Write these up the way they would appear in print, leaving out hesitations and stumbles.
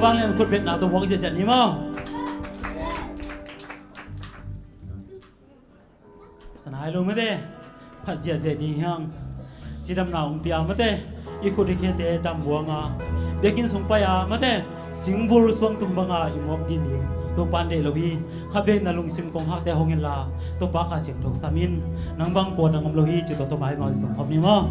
bang lên khuất Việt Nam tôi vắng sẽ ní mà sẵn hai luôn mới thế phát triển sẽ đi hăng chỉ đâm nào bia mới thế ít khuất đi kia thế đâm buông à biết kinh sống bay à mới thế sinh bùn xuống tung băng à im ôm đi đi tôi pan để lâu hi khắp bên là lùng sim công hắc để hong là tôi bác khai sinh thuộc samin nang bang quạt nang lâu hi chỉ tôi mãi mà sống không ní mà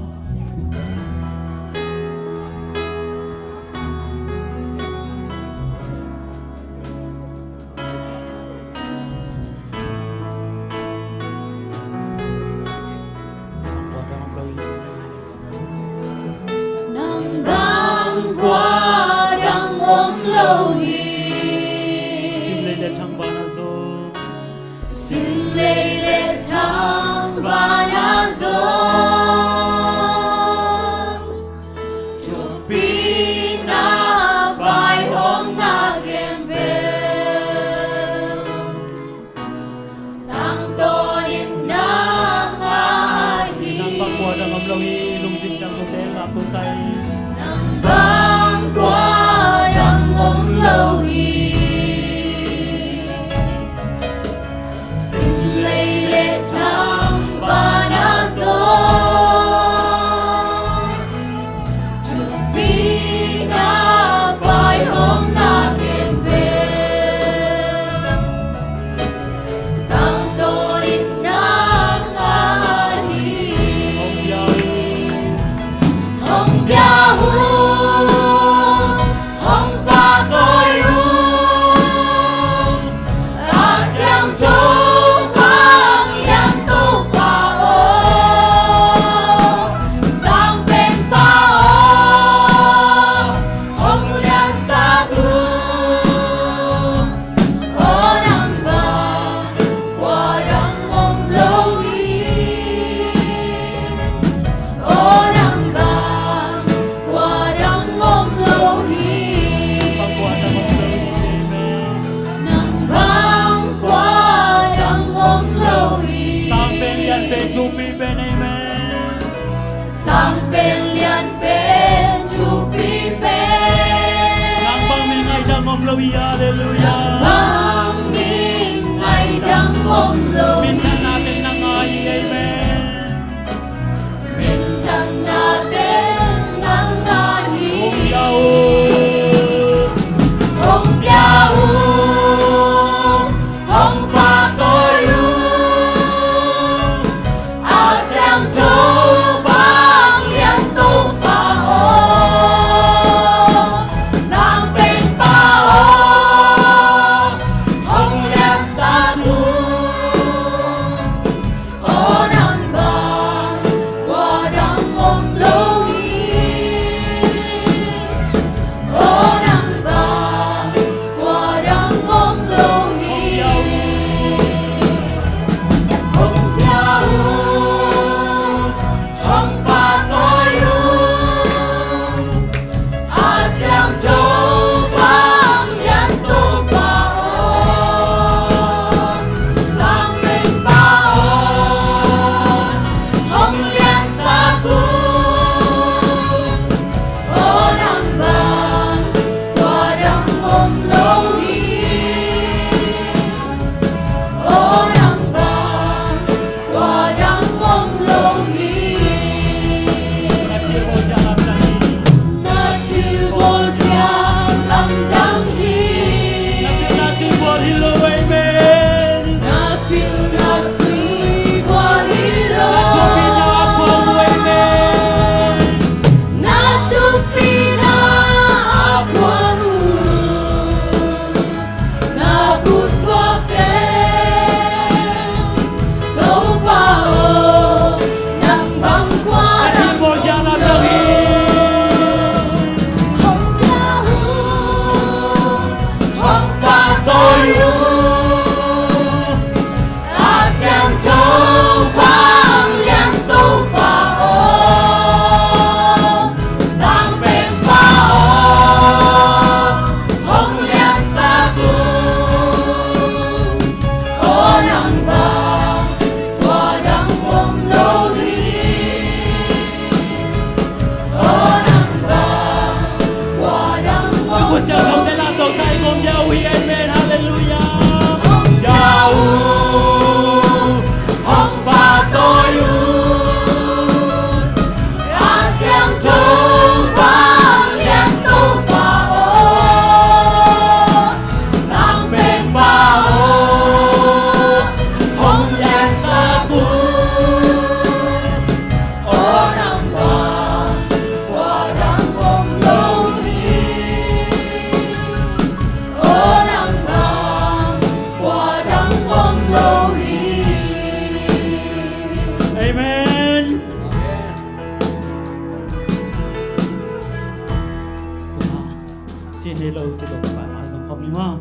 lâu thì đâu phải mà sống không đi mà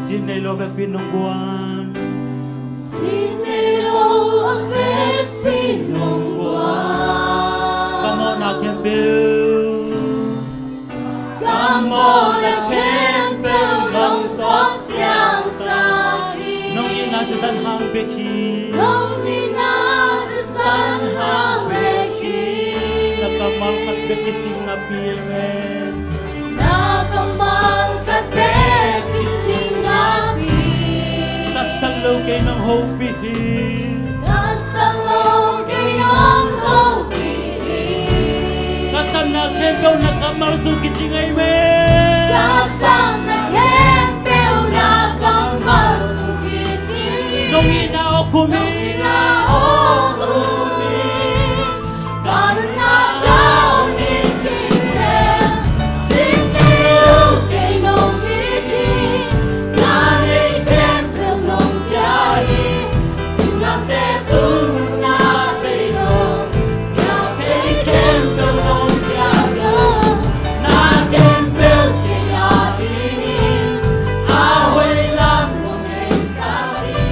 xin này lo về pin nông quan xin này lo về pin nông quan cảm ơn na kem bêu cảm ơn na kem bêu lòng xót sang saki nông yên na sẽ san hàng bê khi nông yên na sẽ san hàng bê khi na cảm ơn khát bê khi chinh na bê na cảm ơn khát bê khi chinh na bê sang lâu cây nông hậu bì ta sang lâu cây nông hậu bì ta sang na kem bêu na cảm ơn su kỳ chinh ai mê ta sang na kem bêu na cảm ơn su kỳ chinh nông yên na ô khu mi na ô khu mi karena jauh di sini sini lu cây nông ini nari kem bêu nông biari sing làm thế tu na bêu biar thế kem bêu nông biasa na kem bêu dia dini awal lam nông heng sari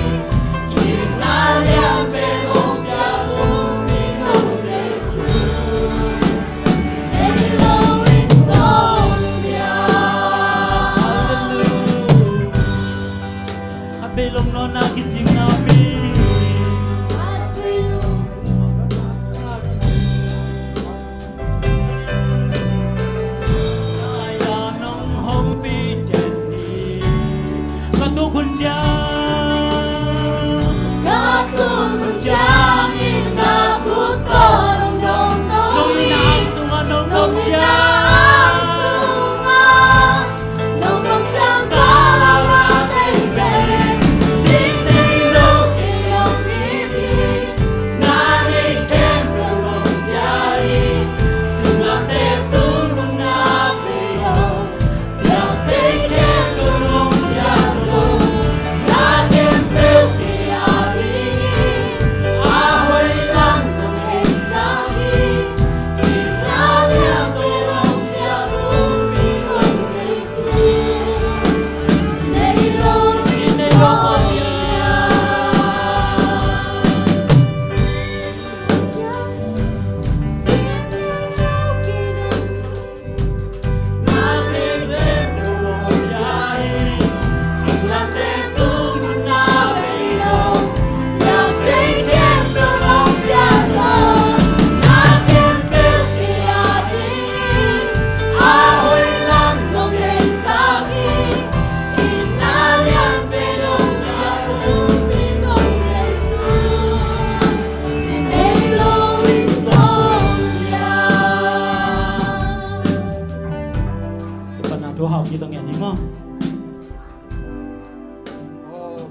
inalia bêu nông biaru minum Yesus hello in Colombia Abe long no na kỳ chinh na bê Aya nông hông bì chân đi Và tu khun cha Katulog siyang inabot ko nung Nông dongdong inaang sunga nông nung nông cha inaasunga nung dongdong ko lang natin sinilog ilong ngiti narin kemplong nung biyari sumate tulong na pero piyate kemplong nung biyaso na kemplong away lang nung hensagi inalia perong biarong binong Jesus Nailong Panado hao kita ngani mo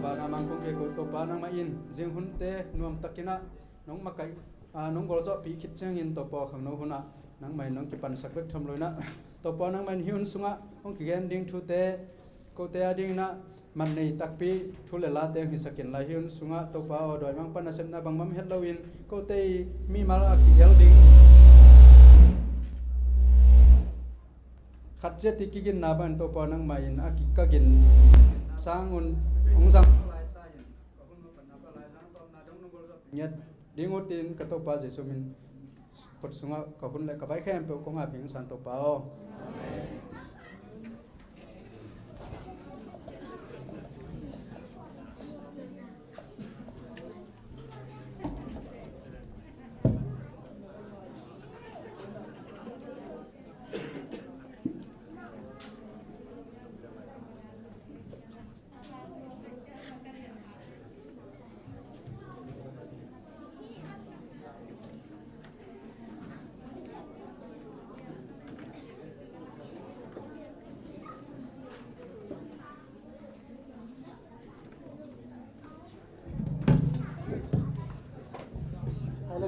Bana mangkong ke ko to bana ma in jing hunte nuam takina nong makai nong golzo pi khit chang in to po khang no huna nang mai nong ki pan sakbek tham loina to po nang mai hiun sunga ong ki gen ding thu te ko te ading na man nei takpi thu le la te hi sakin la hiun sunga to pa o doi mang pan asem na bang mam het lawin ko te mi mal a ki hel ding khatje tikigin na ban to po nang mai in a ki ka gin sangun ong sang nyat dingutin katopa Jesu min khot sunga ka hun le ka bai khem pe ko nga ping san to pao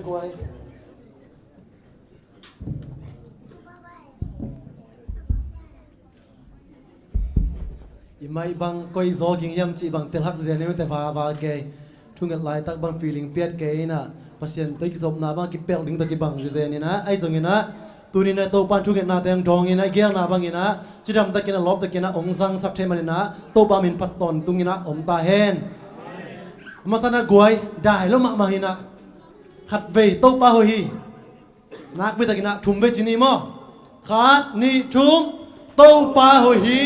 quay mai bang koi zo ging yam chi bang tel hak zen ne te va ke thungat lai tak bang feeling piat ke na pasien te ki zop na bang ki pel ding ta ki bang zen ni na ai zong ina tunin na to pan thungat na teng dong ina gel na bang ina chidam ta kina lop ta kina ong sang sak the man na to ba min phat ton tung ina om ta hen masana guai dai lo ma hina khat ve to pa ho hi nak be ta kina thum ve chini mo khat ni thum to pa ho hi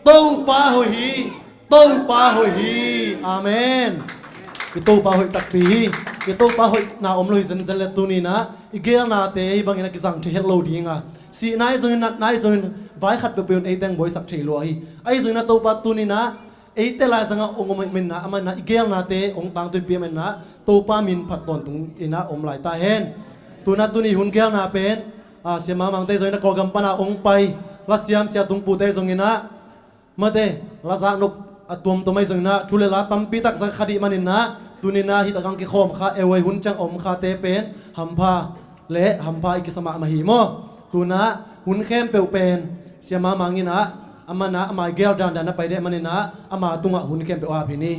tô pa hồi hi amen cái tô pa hồi đặc biệt cái tô pa hồi na om loi dân dân là tu ni na igel na te bang ina cái rằng thì hello đi nga si nai rồi vai khát bê bê teng boy sắc thầy lo hi ai rồi na tô pa tu ni na ấy te la zanga ong mình na ama na igel na te ong tang tu pi mình na tô pa min phat ton tung ina om lai ta hen tu ni hun gel na pen sema mang te rồi na ko gam pa na ong pai la siam sia tung pu te zong ina mate laza nok atom to mai zangna thule la tampi tak za khadi manin na tunina hi takang ki khom kha ewai hun chang om kha te pen hampa ikisama ma hi mo tuna hun khem peu pen siama mangina amana ama gel dan na pai de manina ama tunga hun khem pe wa phini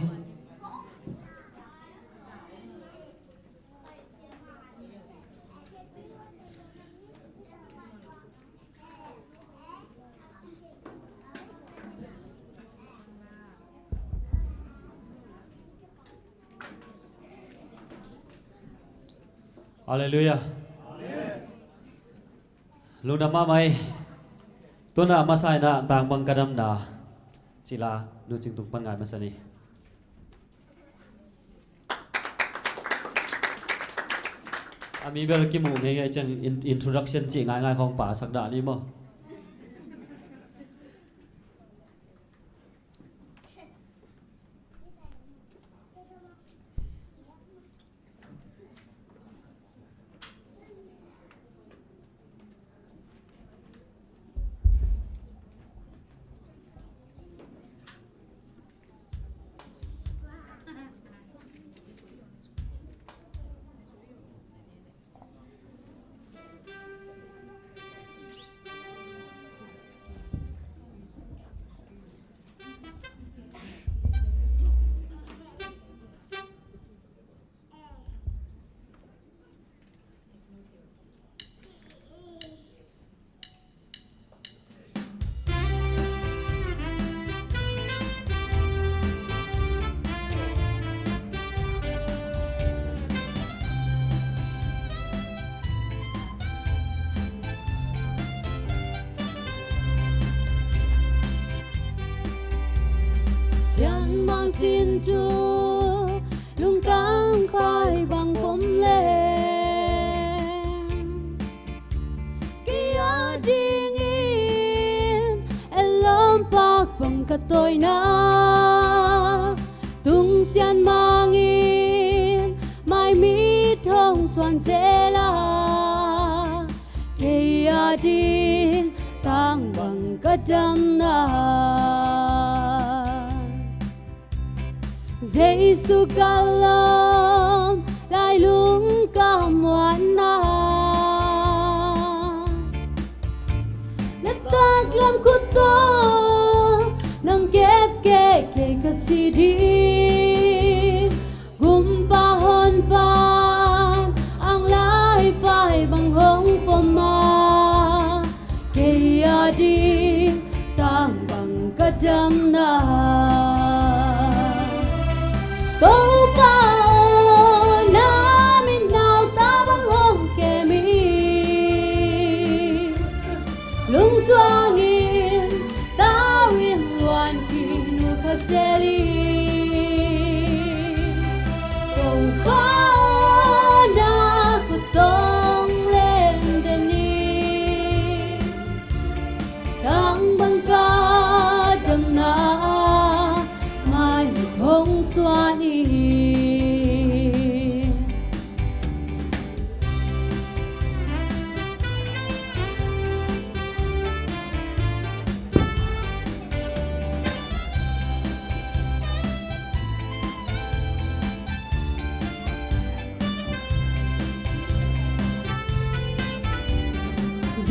Hallelujah. Luna mamai. Tuna masai na tang bang kadam na. Sila nu ching tung pan ngai masani. Ami bel ki mu ngai chang introduction chi ngai khong pa sak da ni mo. Sian mang xin Chúa lung cang khai bằng phom lên kia ding in elam pak bằng cả tôi na tung sian mang in mai mi thong xoan dễ la kia ding tang bằng cả đam na Giêsu kalam lai lung kamuan na natak lam kuto nang kep ke kasidi gumpahon pa ang lai pai bang hong poma kaya di tang bang kadam na Câu bao namin nào ta bang hong kemi lung suangin tawin luan kinu kaseli câu bao na kutong lên deni tang bang ka dam na mai không xoa đi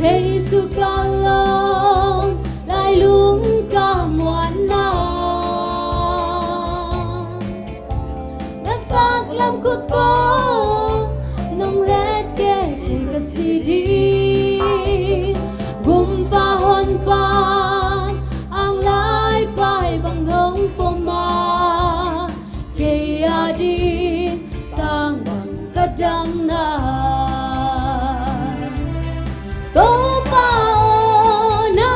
thế su ca long lại lúng ca muôn na đất bạc làm cốt bó nông lét kê cả si đi gum pa hon pa ang lai pai bang nong poma ke adi tang bang kadam na to pa na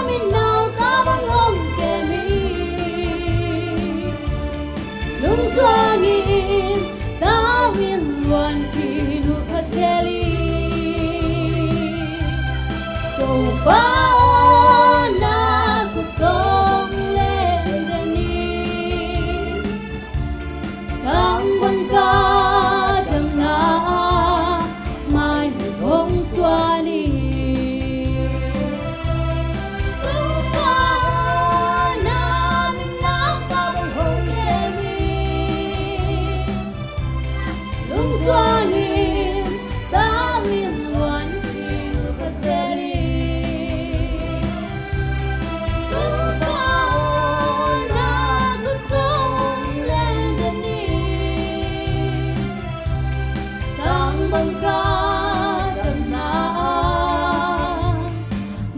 min nau ka bang hong ke mi lung swangin ta min luan ki nu khaseli to pa na ku tong lên dani tang bang ka dam na mai mi hong swani to pa na min nau ka bang hong ke mi lung swangin ta min luan ki nu khaseli to pa na ku tong lên dani tang bang ka dam na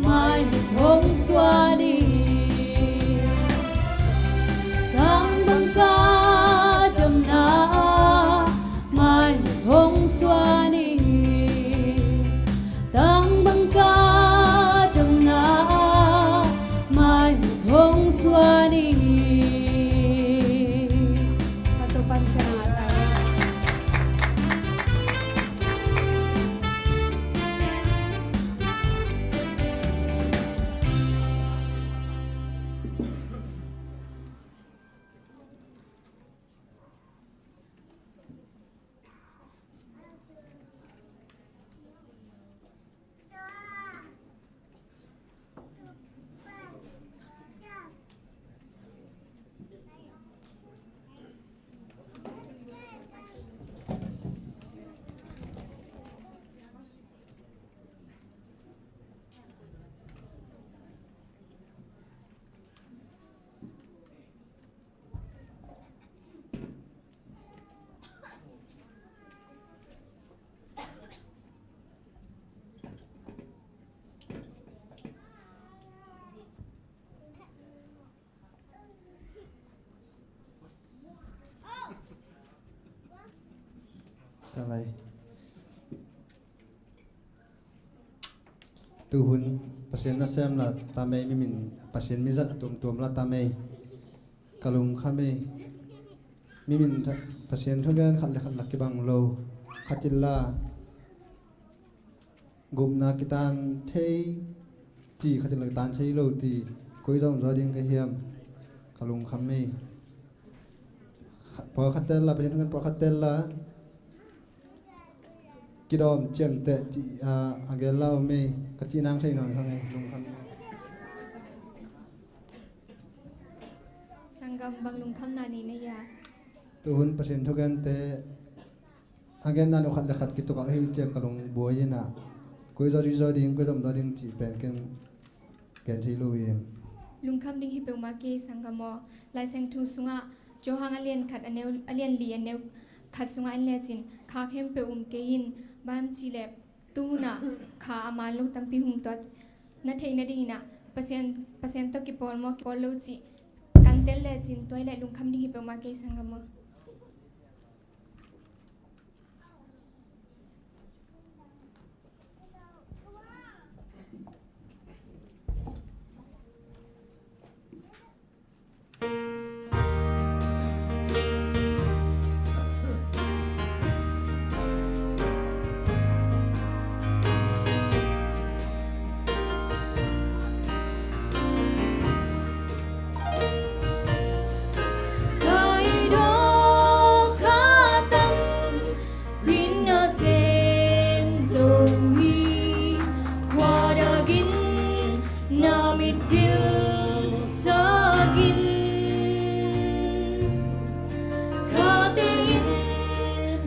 mai mi hong swani tang bang ka dam na mai mi hong swani tang bang ka dam na mai mi hong swani patupan siya ng atay. Alay tu hun pasien na sem la tamay mi min pasien mi zat tum la tamay kalung khame mi min pasien thogan khat la ki bang lo khatilla gumna kitan thei ti khatilla kitan thei lo ti koi jong do ding ka hiam kalung khame pa khatella pasien thogan pa khatella ki dom chem te ti agel lao me ka chi nang thei non khang ai lung kham Sanggam bang lung kham na ni na ya tu hun pasien thogan te again na no khat la khat ki to ka hi che kalung boy na koi zo ding ko dom do ding chi pen ken thei lo wi lung kham ding hi pe ma ke sanggamo lai seng thu sunga jo hang alien khat aneu alien li aneu khat sunga an le chin kha khem pe ke in bam chi le tu na kha ama lo tampi hum tot na thei na ding na pasien to ki pol mo ki pol lo chi kan tel le chin toy le lung kham ding hi pe ma ke sanggamo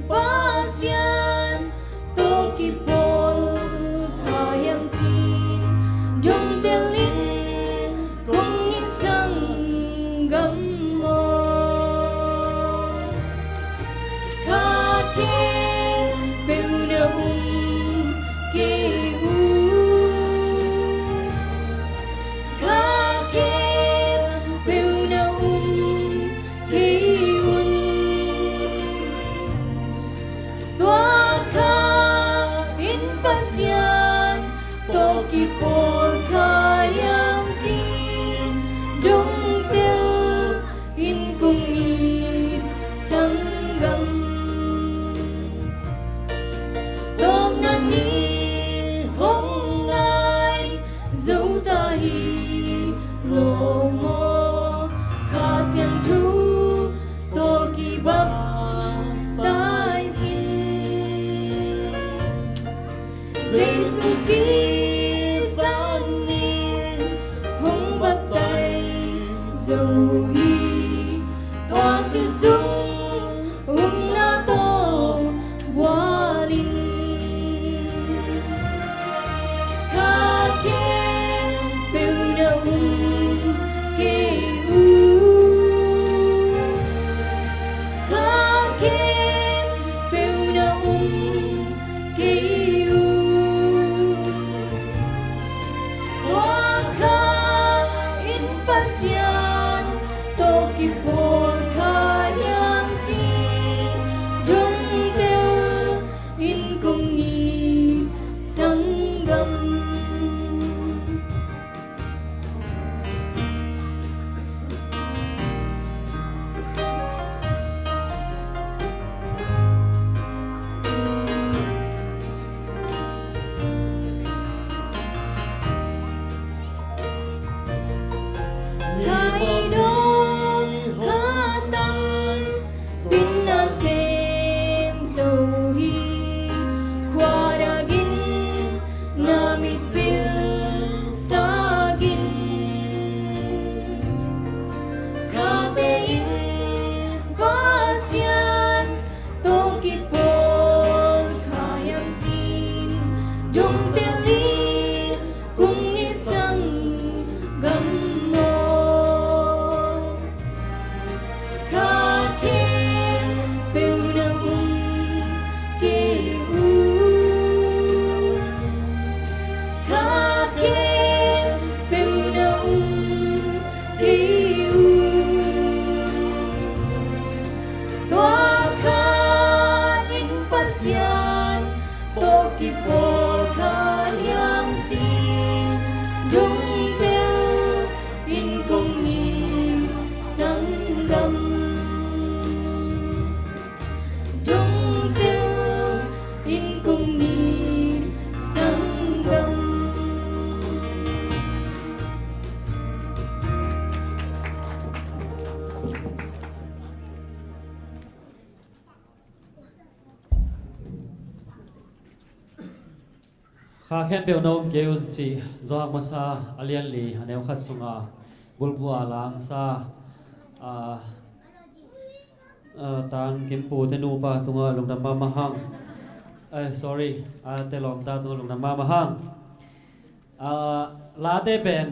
Pasian Toki Pol Kayam Ti dầu hi toa si sung na to wa linh kha ke bêu na ke u kha ke bêu na ke u wa kha in pasian to ki por kha yang chi dung teu in cùng ni sangam Thái đô khá tăng bin na xem dầu hi khoa đa gin na mi pil sa gin khá te in pasian to ki pol kha yang chin dung te li cùng ni sang gam mo kha ke bêu na ke u kha ke bêu na ke u toa kha in pasian to ki por kha yang chi dung teu in cùng ni sangam dung teu in cùng ni sangam kha khen bêu nom keun chi zohak masa alian li aneu khat sunga bulbua lang sa tang kimpu tenu pa tunga lungnam ma mahang sorry te lom ta tunga lungnam ma mahang la te ben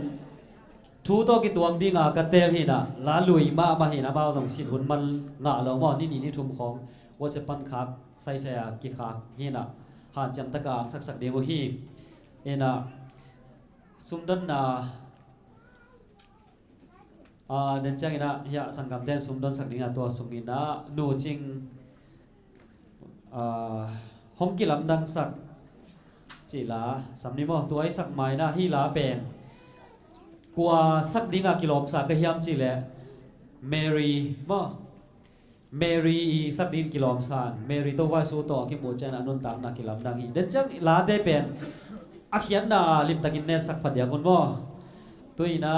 thu to ki tuang dinga ka tel hi na la lui ma ma hi na ba dong sin hun man nga lo mo ni thum khong wo se pan khak sai se ki khak hi na han cham ta ka sak sak de wo hi ena sumdan na nên chăng ina ya sangam den sumdan sak dinga to sumina nu ching hom ki lam dang sak chỉ là samni mo tuai sak mai na hi la ben qua sak dinga kilom sa ka hiam chi le Mary mo Mary sak din kilom san Mary to wa su to ki bo chen anun tam na kilam dang hi den chang la de ben akhian na lim takin net sak phadia kun mo tuina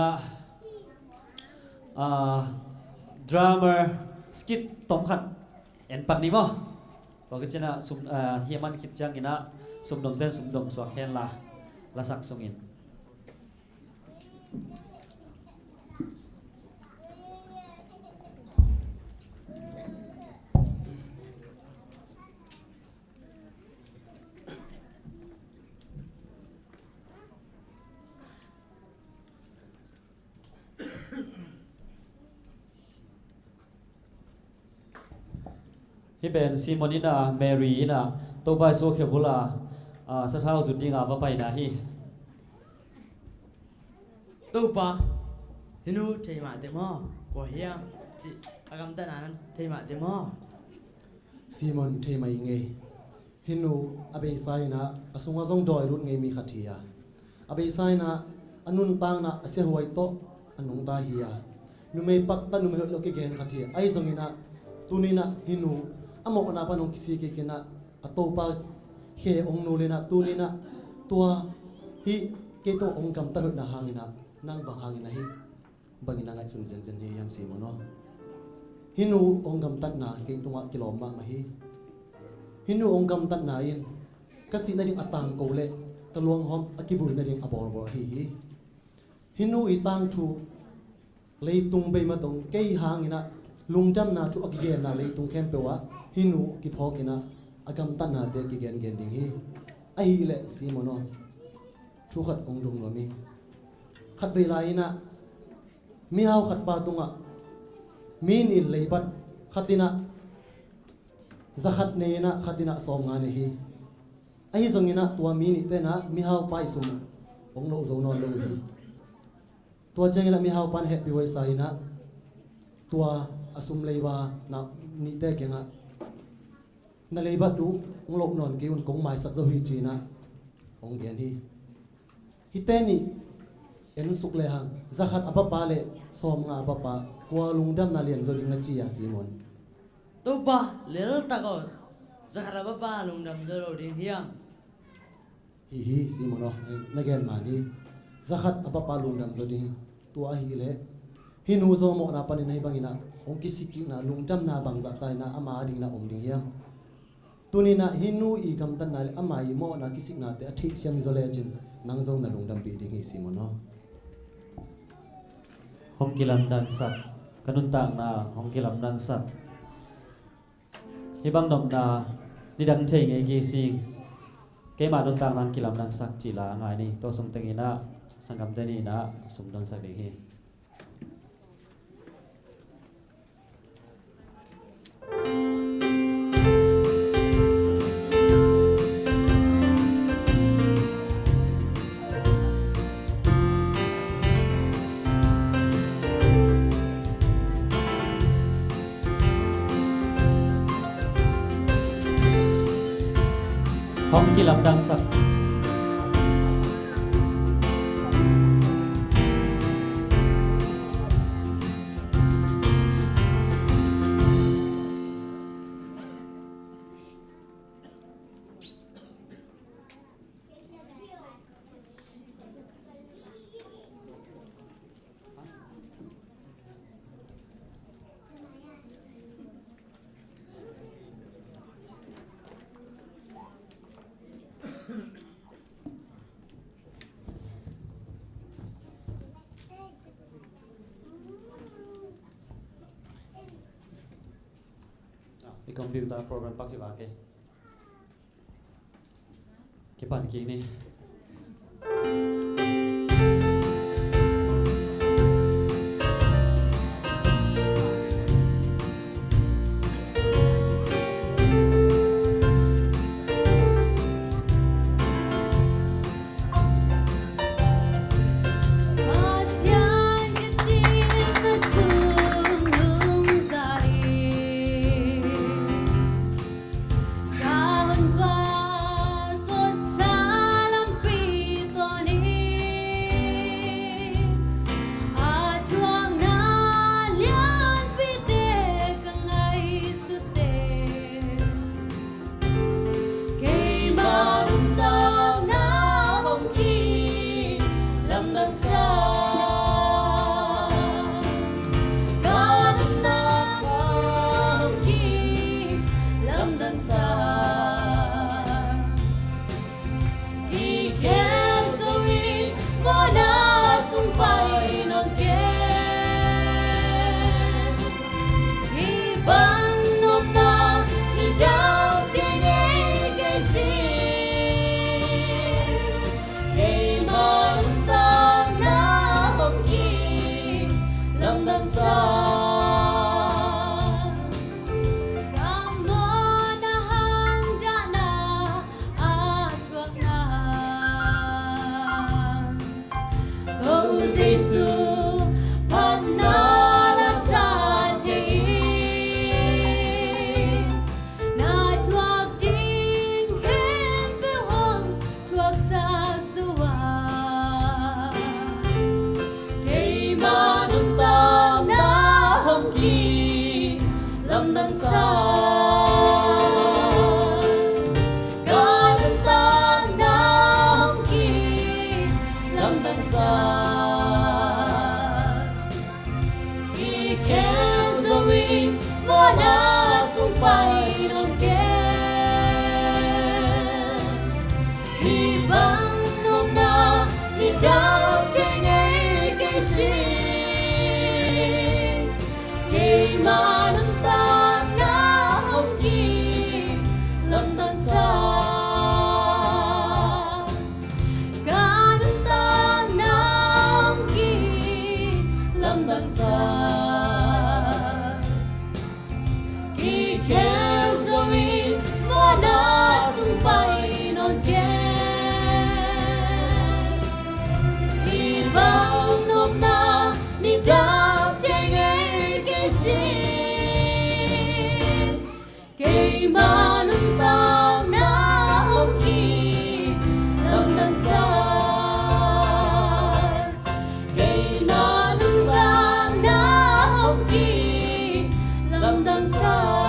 drummer skit tom khat en pat ni mo to ke chena sum hiaman khit chang ina sum dong den sum dong so hen la sak sungin hi ben Simonina Mary na to bai so khebula sa thau zu dinga va pai na hi tu pa hinu thei ma te mo ko hiam chi agam ta nan thei ma te mo Simon the mai nge hinu abe sai na asunga zong doi rut nge mi khathia abe sai na anun tang na ase huai to anung ta hiya numei pak ta numei lo ke gen khathia ai zongina tunina hinu amo na pa nong kisi ke kena atopa he ong no le na tunina tua hi ke to ong kam ta na hangina nang ba hangina hi bangina ngai sun jen jen yam si mo no hinu ong gam tat na ke tunga kiloma ma hi hinu ong gam tat na in kasi na ring atang ko le kaluang hom akibur na ring abor bor hi hinu itang thu lấy tung bay mà tung cây hàng ina lung jam na chu again na lấy tung khem pewa hinu ki phok ina agam tan na te ki gen gen ding hi ai le si mono chu khat ong dung lo mi khat ve lai ina mi hau khat pa tunga min in leibat khatina zakhat ne na khatina som nga ne hi ai zongina tua mi ni te na mi hau pai sum ong lo zo non lo hi tua chengila mi hau pan happy way sa ina tua asum leiwa na ni te kenga na leiba tu ong lo non ke un kong mai sak zo hi china ong gen hi hi te ni en suk le hang zakhat apa pa le som nga apa pa kwa lungdam na lian zo ding na chi ya simon to pa lel ta ko zakara ba ba lung dam zo lo ding hiang hi simon no na gen ma ni zakhat apa pa lungdam zo ding tua hi le hinu zo mo na panin nei bangina ong kisiki na lungdam na bang ba kai na ama ding na om ding hiang tunina hinu I gam tan na ama I mo na kisik na te athi siam zo le chin nang zo na lungdam pi ding hi simon no hong kilam dan sak kanun tang na hong kilam dan sak hibang dom na ni dang thei ngai gi sing ke ma don tang nan kilam dan sak chi la ngai ni to som teng ina sangam te ni na sum don sak ding hi hong kilam dan sak I computer program pakai pakai kipan kini Pasian kecil tersulung tahi Dahan patut salam pitoni Ajuang na lian pite kangai sute Kay maruntaw na hongki lam dan sa Ganun na hongki lam dan sa Iken suri mo na sumpay non ken Ibang nom na ijaw tinay kaisin Kay maruntang na hongki lam dan sa Kamo na hangga na at wag na Kau Jesu panala sa diin Na tuwag ding ken behong tuwag sa suwa Kay manuntang na hongki lam dan sa Ganuntang na hongki lam dan sa Iken suri mo na sumpay non ken Ibang nom na ni daw tingay kaisin mà nâng ta na hồng kỳ lâm tan xa cả nâng ta na hồng kỳ lâm tan xa kỳ khéo rồi mà đã xung bay non kén kỳ vang nôm na ni đã chạy ngay cái gì kỳ mà nâng ta na hồng kỳ lâm tan xa kỳ mà nâng ta na hồng kỳ lâm tan xa.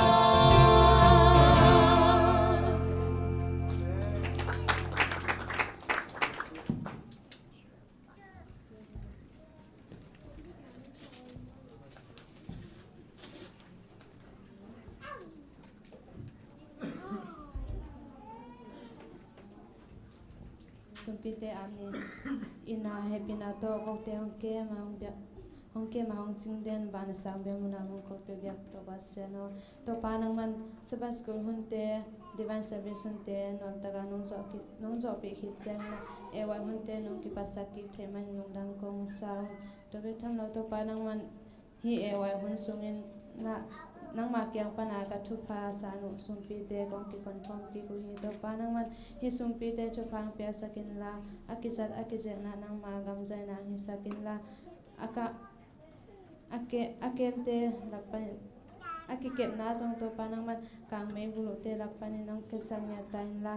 Sumpite amni ina happy na to kokte hongke ma hong chingden bana sambe muna mung kokte biak to baseno to panang man sabas school hunte divine service hunte non taga nong zo pe khit chen na e wa hunte nong ki pasaki theman nong dang ko musa to be tham lo to panang man hi e wa hun sungin na nang ma kyang pana ka thupa sanu sumpite kong ki confirm ki ku hi to panang man hi sumpite chupang pya sakin la akizat akize na nang ma gamzai na hi sakin la akente lakpan akikep na jong to panang man kang me bulu te lakpan nang kep samya tain la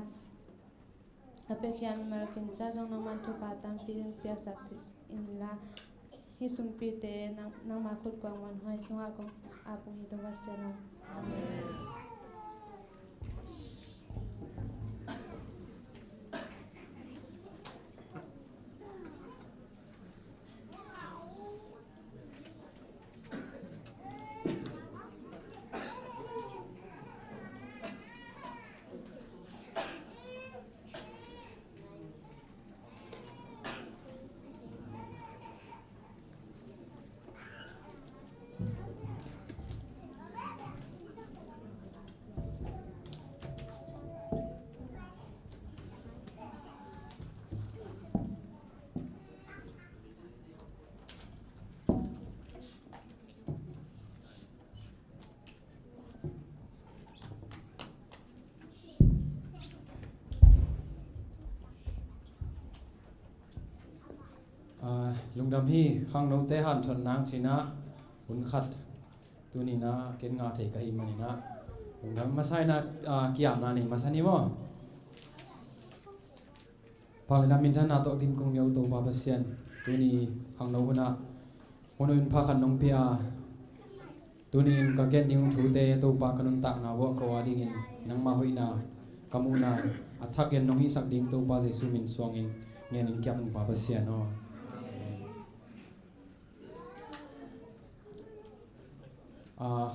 apekhyam malkin cha jong nang man thupa tam pya sak in la hi sumpite nang ma khut kwang wan hoi sunga kong apung ito waseno. Amen. lungdam hi khang no te han thon nang china hun khat tuni na ken nga thei ka hi mani na lungdam masai na kiam na ni masani mo palina min than na to dim kong yo to ba pasian tuni khang no huna honoin pha khan nong pia tuni ka ken ding thu te to pa kanun tak na wo ko wa ding in nang ma hoina kamuna athaken nong hi sak ding to pa jesu min song in ngen in kyam pa pasian no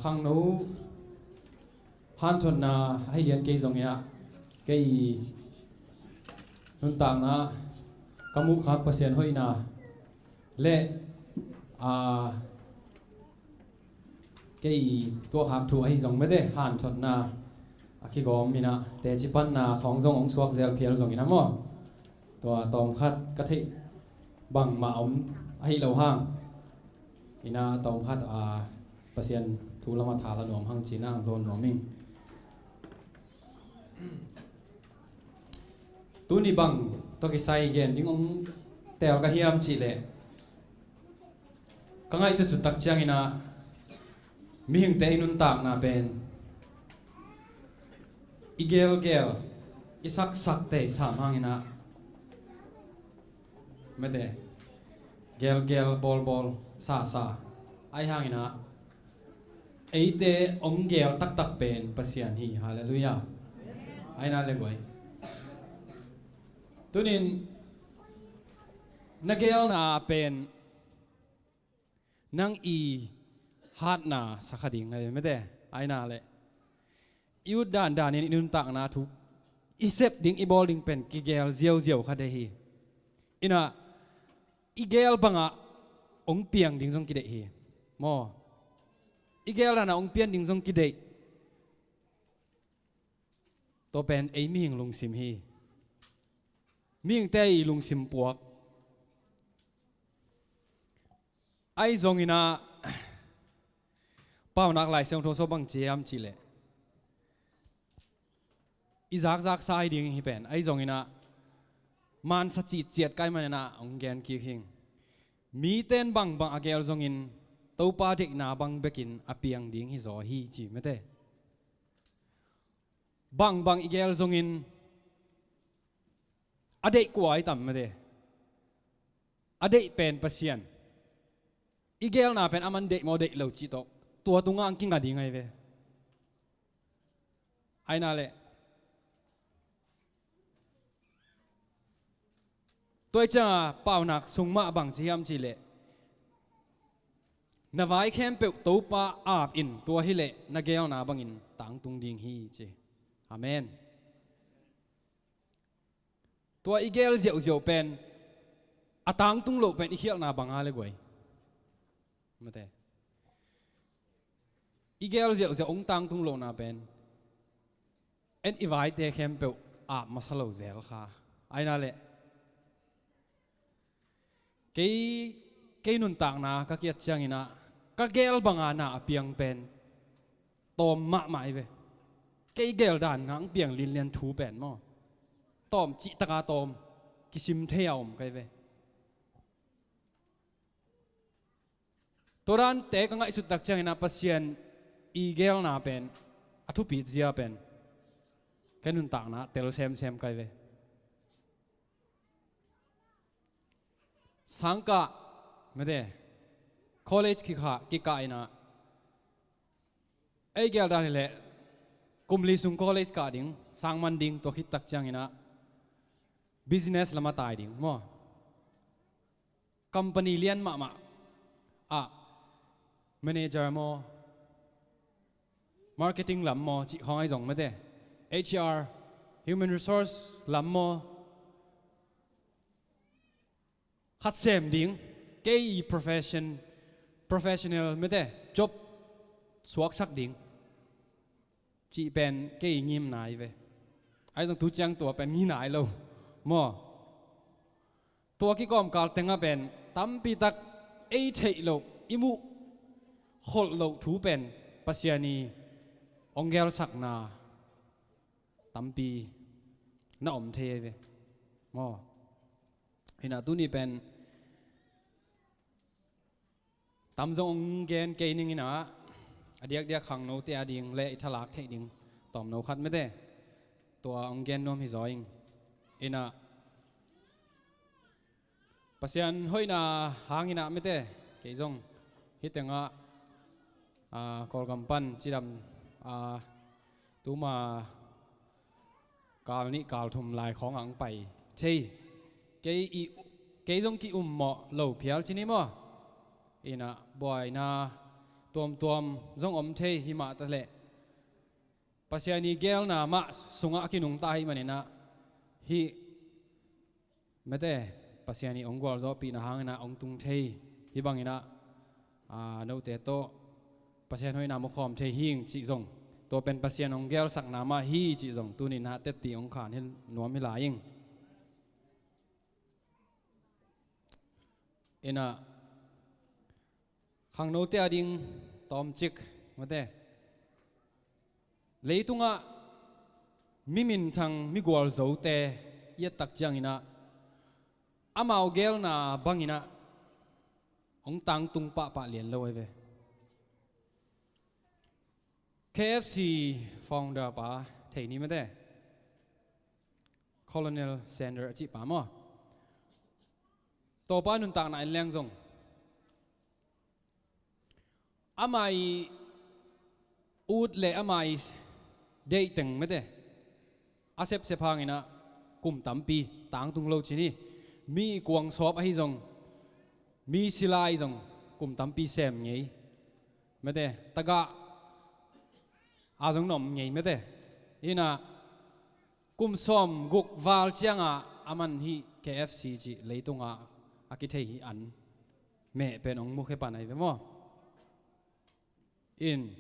khang nấu han thuận na hay liền cây giống ya cây nun tang na kamu khak pasien hoi na le cây tua khak thu hay giống mấy đấy han thuận na khi gom mina te chi pan na khong giống ong suak zel phial giống ina mo tua tom khat ka thi bằng ma om hay lâu hang ina tom khat pasien thu lama thala nom hang china ang zon noming tu ni bang to ki sai gen ding ong tel ka hiam chi le ka ngai se su tak chiang ina mi hing te inun tak na ben igel gel isak sak te sam hang ina mete gel gel bol bol sa sa ai hang ina eite ong gel tak tak pen pasian hi hallelujah aina le goi tunin nagel na pen nang i hat na sakhading ngai mete aina le iu dan dan ni nun tak na thu isep ding i bowling pen ki gel ziau ziau khade hi ina i gel banga ong piang ding jong ki de hi mo igel na ong pian ding zong ki dei to pen ei mi hing lung sim hi mi hing te i lung sim puak ai zong ina pau nak lai song tho so bang chiam chi le i zak zak sai ding hi pen ai zong ina man sa chi chiat kai man na ong gen ki hing mi ten bang bang agel zong in to pa dik na bang bekin apiang ding hi zo hi chi mete bang bang igel zong in ade kwai tam mete ade pen pasian igel na pen aman de mo de lo chi tok tua tunga ang kinga ding ai ve ai na le tôi cha pau nak sung ma bang chi ham chi le na vai khem pe to pa ap in tua hi le na gel na bang in tang tung ding hi chi amen tua igel zeu zeu pen atang tung lo pen i khial na bang a le goi mate igel zeu zeu ong tang tung lo na pen en i vai te khem pe ap masalo zel kha ai na le cái nun tang na các kiat chang ina các gel banga na apiang pen tom ma mai ve cái gel dan ngang piang lin lian thu pen mo tom chi taka tom kisim theom kai ve toran te ka ngai sut tak chang ina pasien i gel na pen athu pi zia pen cái nun tang na tel sem kai ve sangka mede college ki ka ina ai gel dan le kumli sung college ka ding sang man ding to hit tak chang ina business lama tai ding mo company lian ma manager mo marketing lam mo chi khong ai jong mede HR human resource lam mo khát xem ding cái professional mới thế job suak sắc ding chị pen cái nghiêm nai về ai rằng tu chang tua pen nghi nai lâu mo tua cái com cal tenga pen tam pi tak ei thei lo imu khol lo thu pen pasiani ongel sak na tam pi na om the về mo hina tu ni pen tam zong gen ke ning ina adiak dia khang no te ading le ithalak thei ding tom no khat me de tua ong gen nom hi zoing ina pasian hoina hangina me te ke zong hitenga kol gampan chiram tuma kal ni kal thum lai khong ang pai chei ke zong ki mo lo phial chini mo ina boy na tuam zong om thei hi ma ta le pasiani gel na ma sunga ki nung tai manina hi mete pasiani ongwal zo pi na hangina ong tung thei hi bangina no te to pasian hoi na mo khom thei hing chi zong to pen pasian ong gel sak na ma hi chi zong tu ni na te ti ong khan hin nuam hi la ying ina khang no te ading tom chik mate leitunga mimin thang mi gwal zo te yet tak chang ina amao gel na bangina ong tang tung pa lian lo ve KFC founder pa thei ni mate Colonel Sanders chi pa mo to pa nun tak na leng zong amai ud le amai dei teng mete asep se phangina kum tampi tang tung lo chini mi kuang sop hi zong mi silai zong kum tampi sem ngei mete taga a zong nom ngei mete ina kum som guk wal chianga aman hi KFC chi leitunga akithei hi an me pen ong mu khe panai ve mo in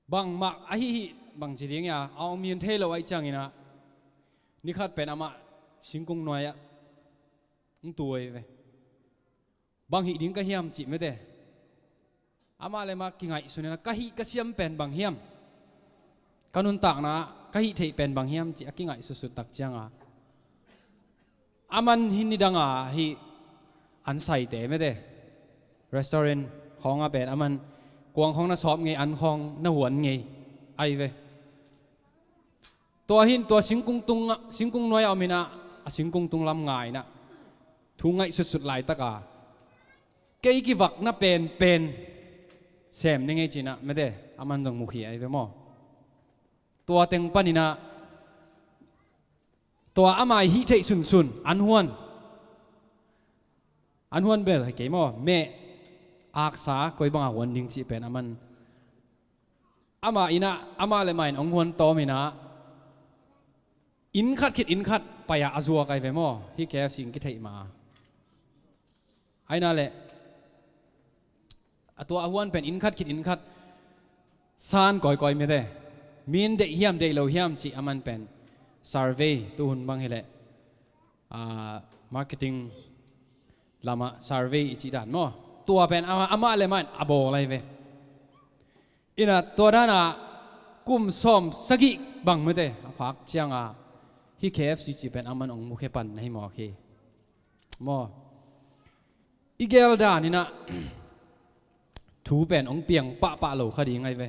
bang mak ahi bang jiring ya au mien the lo ai chang ina ni khat pen ama singkung noi ya tuoi ve bang hi ding ka hiam chi me de ama le ma ki ngai sunena ka hi ka siam pen bang hiam kanun tak na ka hi thei pen bang hiam chi aki ngai su su tak changa aman hin ni danga hi an sai te me de restaurant khong a pen aman quang khong na sop nge an khong na huan nge ai veตัวหินตัวสิงกุงตุงสิงกุงน้อยเอามีนะสิงกุงตุงลำง่ายนะทุ่งไงสุดๆหลายตะกาเกี่ยกิวักน่ะเป็นแซมนี่ไงจีนะไม่ได้อามันต้องมุขีไอ้เว้ยมอตัวเต็งปานินะตัวอามาฮิเทสุนอันฮวนเบลให้เกี่ยมอแม่อักษาก็ยังบังอาวันดิ้งจีเป็นอามันอามาอินะอามาเลยไม่องฮวนโตมีนะอินคัดคิดอินคัดไปอาจัวไกเวมอที่แกสิ่งกิเทมาไอ้นั่นแหละตัวอาวนเป็นอินคัดคิดอินคัดซานก่อยไม่ได้มีนเดียมเดียเราเฮียมจีอามันเป็น survey ตัวหุ่นบางเหละmarketing ลามา survey จีด่านมอตัวเป็นอามาเลยมันอาโบอะไรเวอินะตัวด้านกุมซ้อมสกิบังไม่ได้พักเจียงที่ KFC จีเป็นอามันองมุขปันให้หมอเคมออีเกลดานี่นะถูเป็นองเปียงปะโหลคดีไงเว้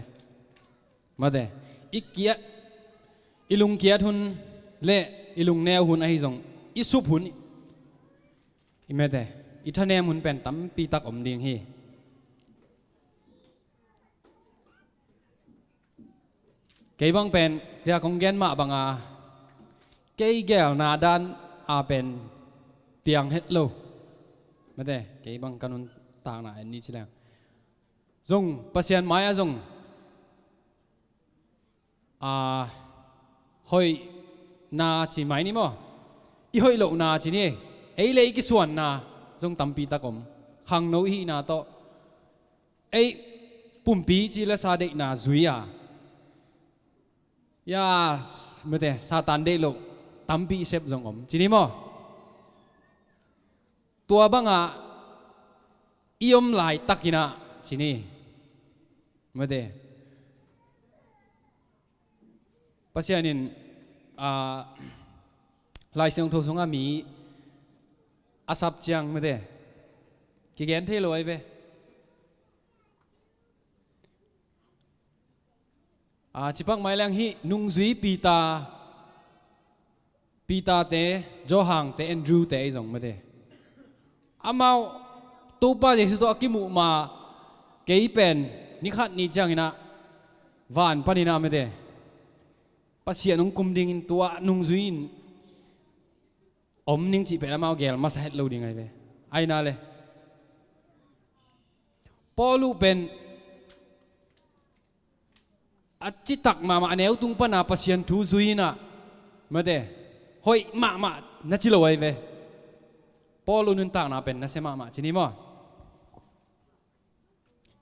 มาแต่อีเกียอีลุงเกียทุนเละอีลุงแนวหุ่นไอ้ส่งอีซุปหุ่นอีแม่แต่อีท่าแนมหุ่นเป็นตั้มปีตักอมดิงฮีเกย์บังเป็นจะคงแกนมาบังเกย์แก้วนาดานเป็นเปียงเฮ็ดโลไม่ได้เกย์บังกันนุนต่างหน้าอันนี้ใช่แล้วจงปัสยันไม้จงหอยนาจีไม้นี่มั้งอีหอยโลนาจีนี่ไอ้เลยกี่ส่วนนาจงตั้มปีตะกมขังโนฮีนาโตไอ้ปุ่มปีจีละซาเดนาซุยยาไม่ได้ซาตันเดโลตั้มปีเซฟจงอมจีนี่มั้งตัวบังอีอมไหลตักกินะจีนี่ไม่ได้ปัจจัยนี้ลายเสียงทุกสงมีอาศัพท์จังไม่ได้กี่แกนเทลอยไปจิปักไม้แรงฮีนุ่งซุยปีตาเตโจฮังเตแอนดรูเตไอส่งไม่ได้อามาตัวป้าเด็กสุดกิมุมาเกย์เป็นนิขัดนิจังนะวานปนินาไม่ได้ปัสยานุ่งคุมดิ่งตัวนุ่งซุยอมนิ่งจีเป็นอามาเกลมาใส่เราดิ่งไงไปไอ้นั่นเลยพอลูเป็นจิตตักมาเนวตุงปนาปัสยานทูซุยนะไม่ได้หอยมานัดจิโลไว้ไปพอลูนุนต่างนาเป็นนัดเสมาจีนี่มั้ง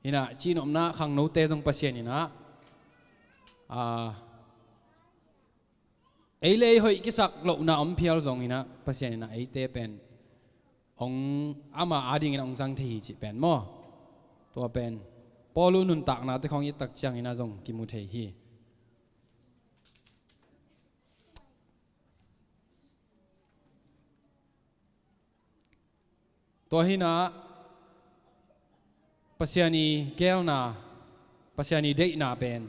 นี่นะจีนอมนะขังโนเตจงปัสยานี่นะไอ้เลยหอยกิสักโลนาอมเพียลจงนี่นะปัสยานี่นะไอ้เตเป็นองอามาอาดิ่งองสังทีจีเป็นมั้งตัวเป็นพอลูนุนตักนะแต่ของยิ่งตักจังนี่นะจงกิมุเทฮีตัวฮีนะปัสยานีแก้วนาปัสยานีเด็กนาเป็น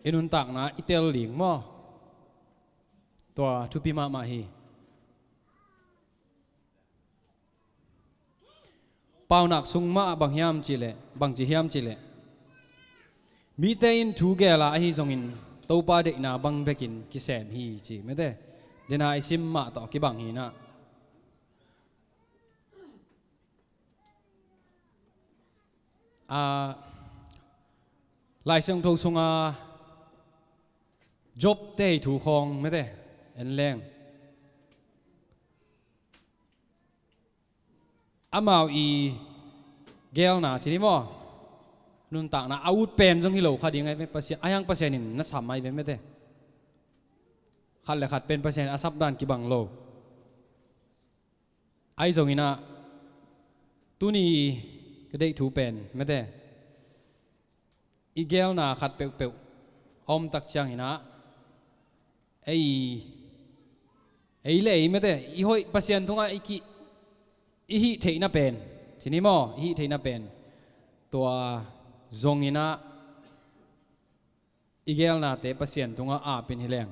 อินุนตักนะอิเตลลิงมั้งตัวทุพิมาฮีเป่าหนักสุงมาบางยามจิเลบางจิยามจิเลมีแต่อินทูเกล่าฮีทรงอินตัวป้าเด็กนาบังเบกินกิเซมฮีจีไม่ได้เดน่าไอซิมมาต่อกิบังฮีนะลายเสียงทงทรงจบเตะถูกคองไม่ได้เอ็นแรงอามาอีเกลน่ะทีนี้มั้ง nun tak na out pen jong hilo khadi ngai ve pasien ayang pasien in na samai ve mete khat le khat pen pasien asap dan ki bang lo ai jong ina tuni kedai thu pen mete igel na khat pe pe om tak chang ina ei le mete i hoi pasien thunga iki i hi theina pen chini mo hi theina pen tua zongina igel na te pasien thunga a pin hileng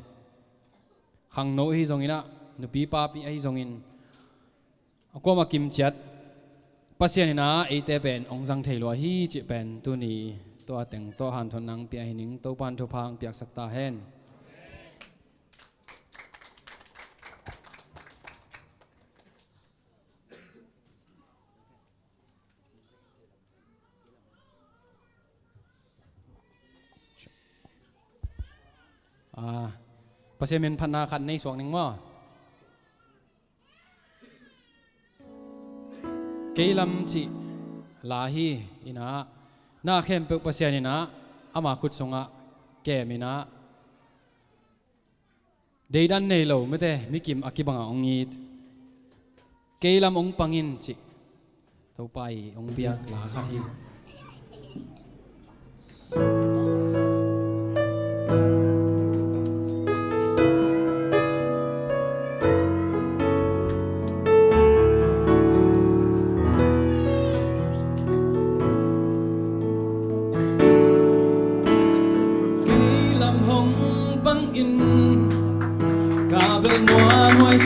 khang no hi zongina nupi pa pi ai zongin akoma kim chat pasien ina ei te pen ongjang theilo hi chi pen tu ni to ateng to han thon nang pi ai ning to pan thu phang piak sakta hen pasien men phana khat nei suang ning mo keilam chi lahi ina na khem pe pasien ina ama khut songa kemina deidan nei lo mete mikim akibanga ongit keilam ong pangin chi to pai ong biak la kha hi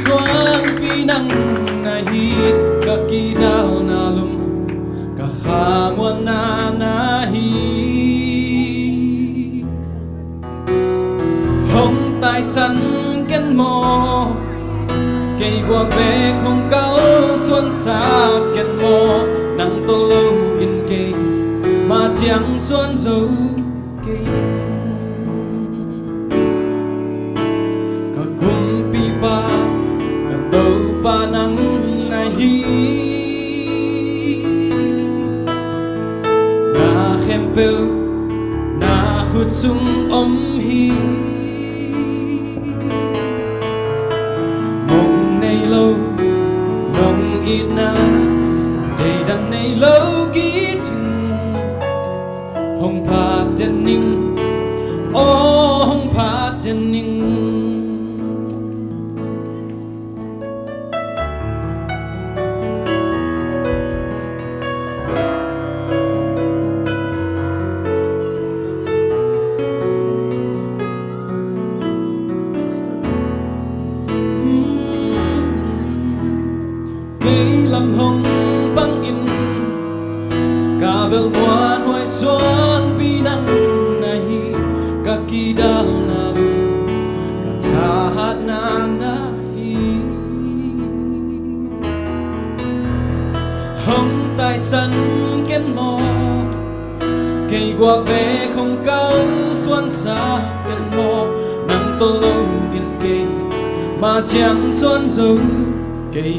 Xuân pi nắng na hi ka ki dal na lum ka kha muan na hi hong tai san ken mo cây qua bé không cao xuân xa ken mo nắng to lâu in cây mà chẳng xuân dấu cây ka kum pi ba đâu ba nắng này hi na khem peu na khut sung om hi mong này lâu nong ít na đầy đằng này lâu ký chừng hồng phạt chân ninh ô hồng phạt chân ninh làm hồng băng in cả bel ngoan hoài xuân pi nắng này cả kỳ đal na cả tha hát na na hi hồng tai sân ken mò cây qua bé không cao xuân xa ken mò nắng to lâu yên cây mà chẳng xuân dấu cây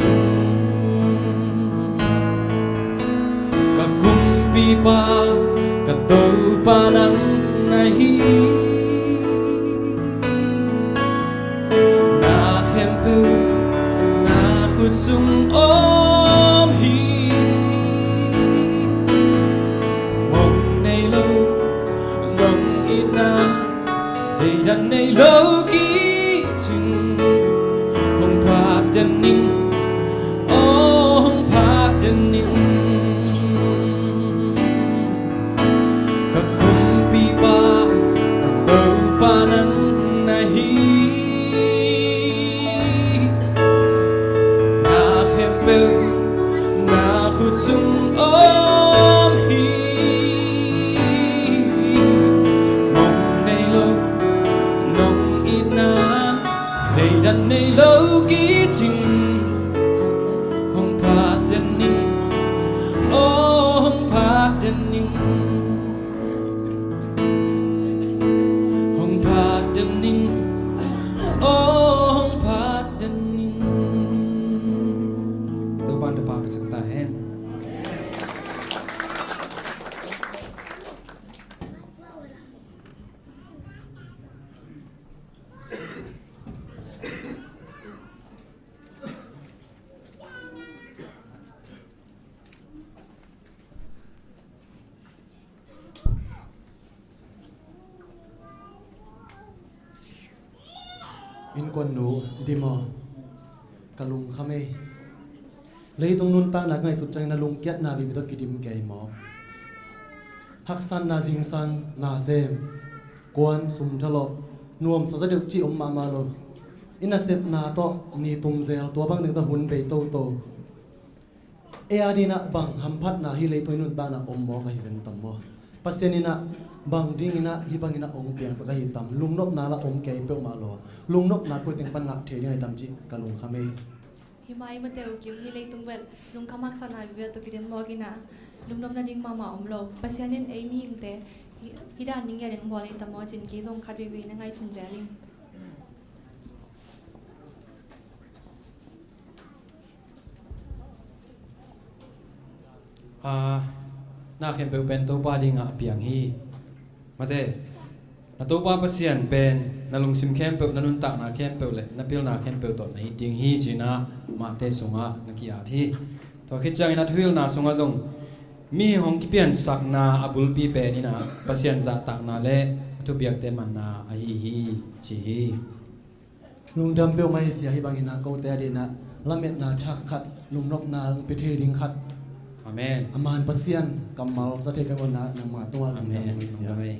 pi ba ka to pa nang nahi na khem pu na khut sung om hi mong nay lâu lòng ít na đầy đặn nay lâu ký chừng hong pha den ning oh hong pha den ning sung ôm hi mong nay lâu nong ít na in kon nu dimo kalung khame leitung nun ta na ngai sut chang na lung kiat na bi to kidim ke mo haksan na jingsan na sem kwan sum thalo nuam so sa de chi om ma ma lo ina sep na to ni tum zel to bang ding ta hun be to to e adina bang hamphat na hi leitoi nun ta na om mo ka hi zen tam mo pasianina bang ding ina hi bang ina ong piang sa ka hi tam lungnop na la om ke pe ma lo lungnop na ko teng pan ngak the ni tam chi kalung khame himai ma teu kim hi leitung bel lung khamak sana bi to kidem mo gina lungnop na ding ma ma om lo pasianin ei mi te hidan ning ya den bo le tam mo jin ki jong khat bi na ngai chung jaling na khem pe pen to pa ding a piang hi mate na to pa pasian pen na lung sim khem pe na nun ta na khem pe le na pil na khem pe to nei ding hi china ma te sunga na ki a thi to khi chang ina thuil na sunga jong mi hong ki pian sak na abul pi pe ni na pasian za tak na le thu biak te man na a hi chi hi lung dam pe mai sia hi bang ina ko te adi na lamet na thak khat lungnop na pe the ding khat amen aman pasian kamal sa the ka na na ma to lung dam mai sia amen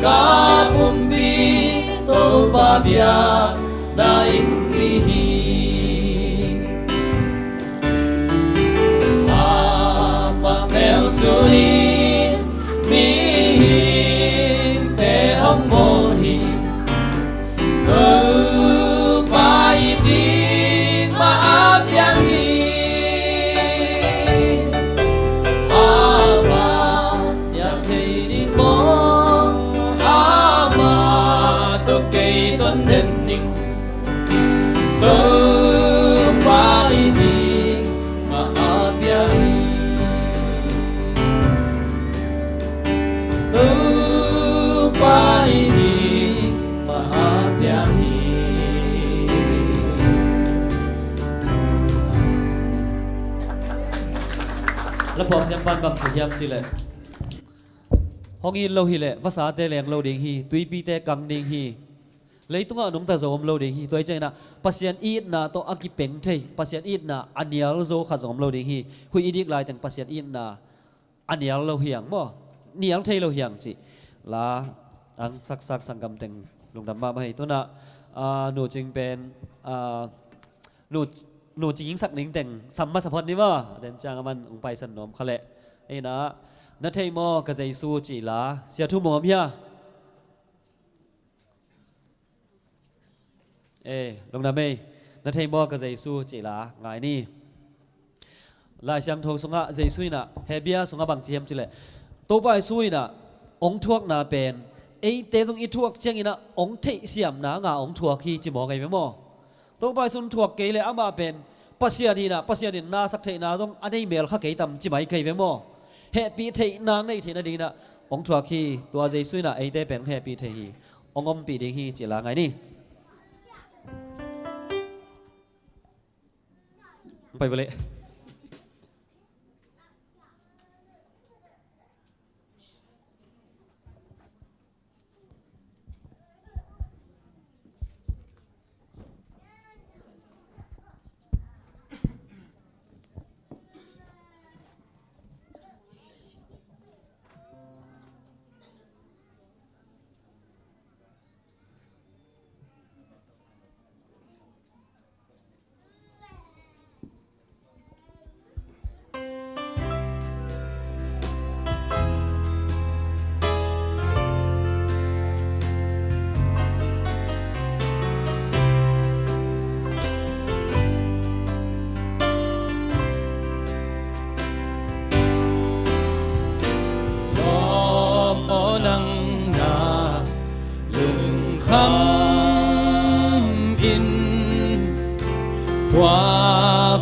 cả bùm bi tô ba bia na in mi hi ba mèo suy mi te hong mo hi cơ ba đi mà áp yang hiแล้วพอเสียงปันบังเสียงสิเลยห้องอินเราฮิเลยภาษาเตแรงเราเด้งฮีตุยปีเตกังเด้งฮีเลยต้องเอาหนุ่มตาโจมเราเด้งฮีตัวใจนะภาษาอีดนะต้องอากิเป่งเทยภาษาอีดนะอันเนียลโซขัดโจมเราเด้งฮีคุยอีดิกลายแต่ภาษาอีดนะอันเนียลเราเหียงบ่เนียลเทยเราเหียงสิลาอังสักสังกำเต็งลงดำมาให้ตัวน่ะหนูจึงเป็นหนูจริงสักหนึ่งแต่งสัมมาสัพพนี่ว่าเดินจางมันองไปสนมเขาแหละไอ้นะนัทเทมอกระใจสู้จีลาเสียทุ่มหมอมยาลงน้ำไม่นัทเทมอกระใจสู้จีลาไงนี่ลายเสียงทงสงะใจสู้น่ะเฮเบียสงะบังเจียมจีเลยตัวไปสู้น่ะองทวกนาเป็นเตจงอีทวกเจียงอีน่ะองเทเสียมนางาองทวกขี้จีหมอไงไหมหมอตัวไปสุนทวกเกเลยอามาเป็นปัสยานีนะปัสยานีนาสักเทนาต้องอันนี้เมลข้าเกยตำจิ๋มไอเกยเวมอเฮปีเทนางในเทนาดีนะองทวกฮีตัวใจซุยนะไอเตเป็นเฮปีเทฮีองอมปีเดฮีจิลาไงนี่ไปเลย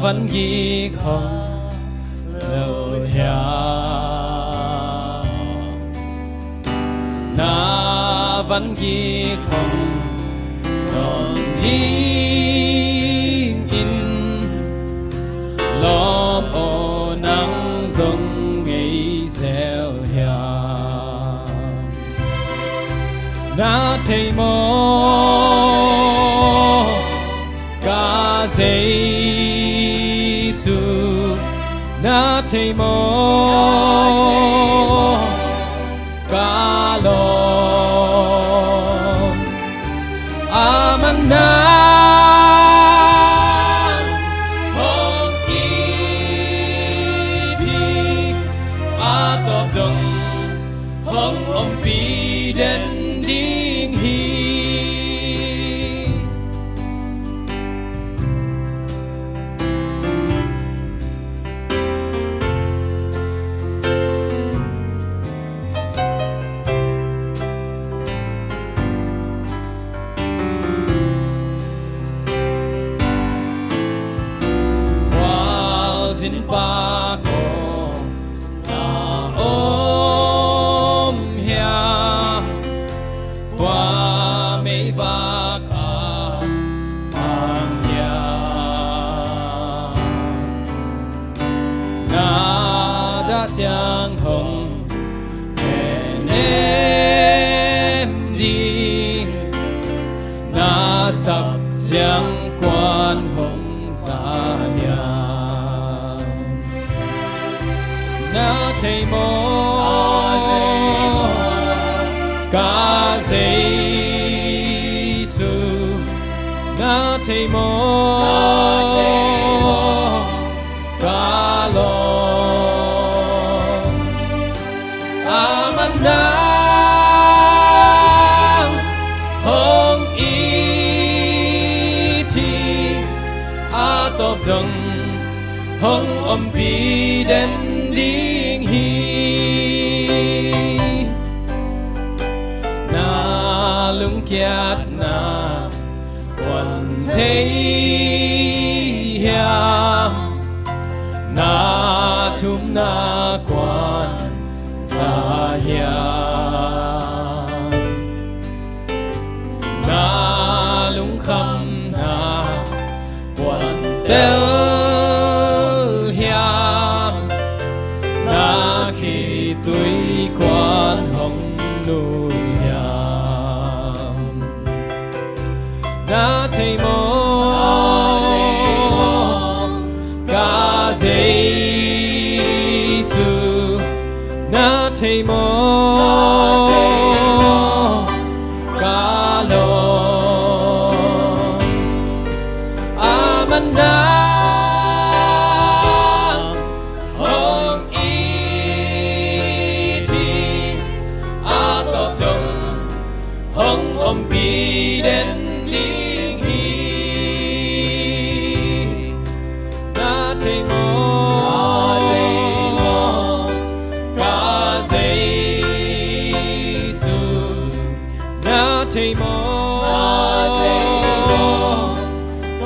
vẫn ghi không lâu ya na vẫn ghi không còn in lom ô nắng rong ngày gieo ya na thấy mơ cả giây na thấy mơ cả lòng amana hong ki thi atop dong hong om pi den ding hi ba ko na om hia qua mấy va cả mang hia na đã chẳng hồng em đi na sắp chẳng quan hồng xa nhà na thấy mơ ca Giêsu na thầy mô ca lo amanda hong y thi a top dong hong pi den ding hi na lung kiat na quan thế hiam na thum na quan sa hiam na lung kham na quan tel hiam na khi tuổi quan hồng nuôi hiam na thầy mô ca Giêsu na thầy mô ca lo amanda hong y thi a top dong hong pi den ding hi na thầy mô ca Giêsu na thầy mô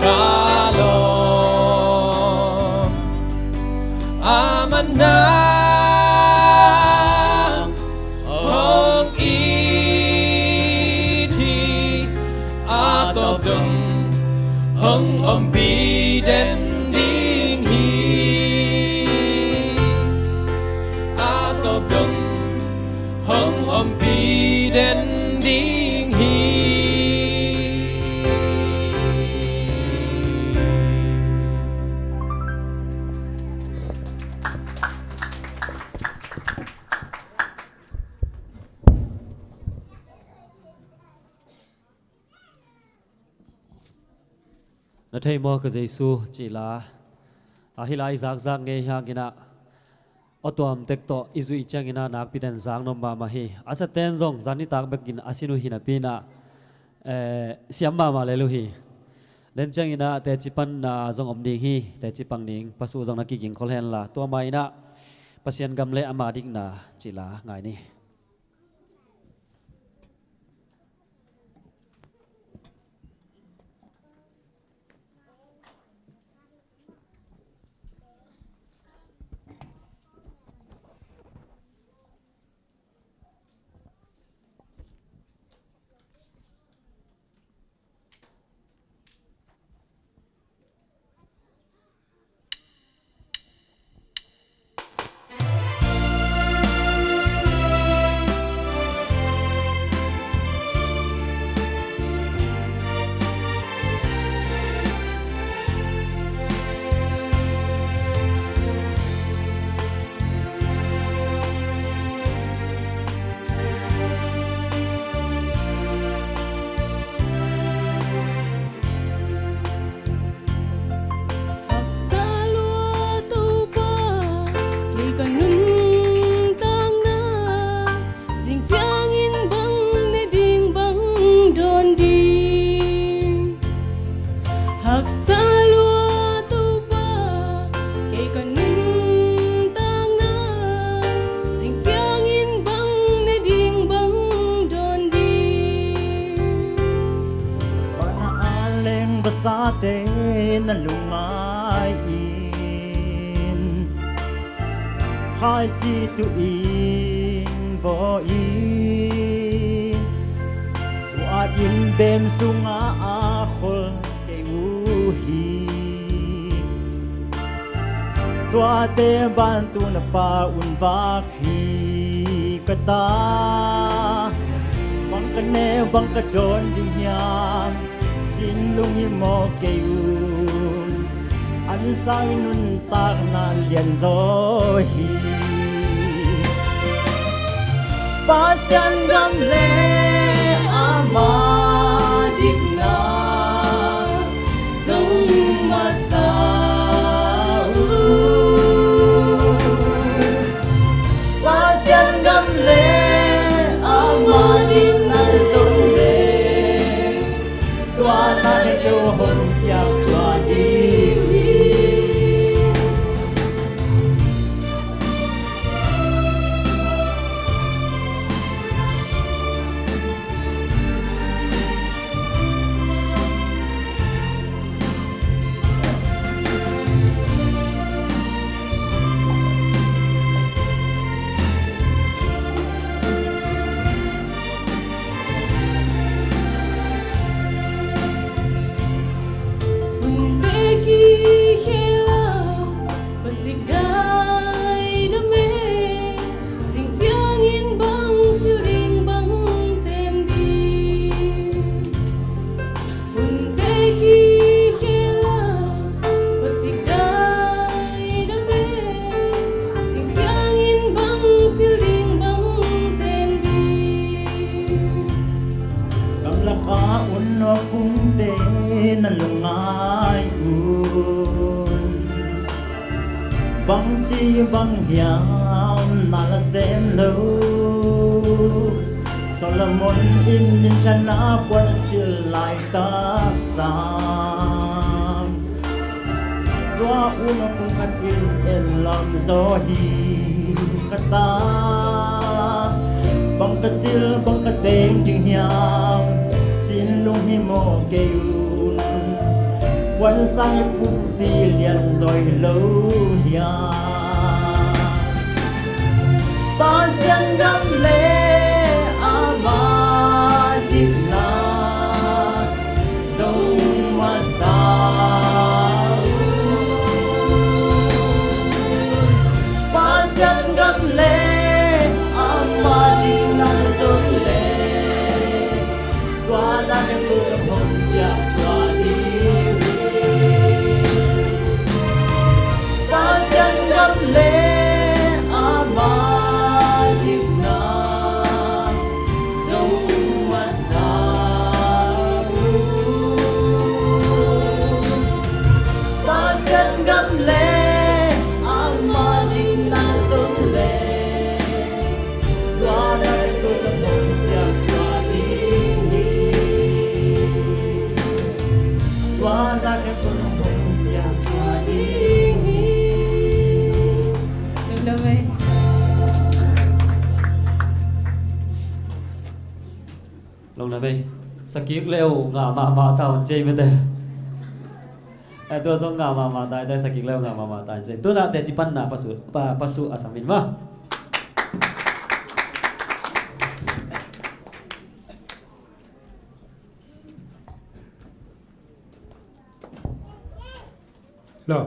ca lo amanda hong y thi a top dong hong pi den ding hi a top dong hong pi den ding hi. Na thầy mô ca Giêsu chỉ là hilai zak zak nghe hang ina otom tek to izui chang ina nak piten zang nom ma hi asa ten zong zani tak bekin asinu hina pina siam ma lelu hi den chang ina te chipan na zong om ding hi te chipang ning pasu zong na ki king khol hen la to mai na pasien gamle ama ding na chỉ là ngai ni. sa te na lumain hai chi tu in bo in wa in bem sunga a khol ke u hi tua te ban tu na pa un va khi kata bang ka ne bang ka don ding hiam chin lung hi mo ke un an sai nun tak na lian zo hi Pasyan gamle amadik na Zong masau Pasyan gamle amadik na zong le Tua na yo hong yak tua di băng chi băng hiam na la sen lo Solomon in chana quan sil lai ta sam Dua uno kung katil elam zo hi kata băng kasil băng kateng jing hiam sin lung hi mo keu Quan sang phúc đi liền rồi lâu ya Ta sen gam lê ama jik na Zong ma sao Ta sen gam lê ama jik na zong lê Tua na em tu hong ya chua đi le amadik na zong masau Pasyan gam le amadik na zong le Dua na ko sa mong chua di Dua na ko sa mong chua di Long na bay sakik leo nga ma thao chei mete tua zong nga ma tai tai sakik leo nga ma tai chei tu na te chipan na pasu asamin ma lo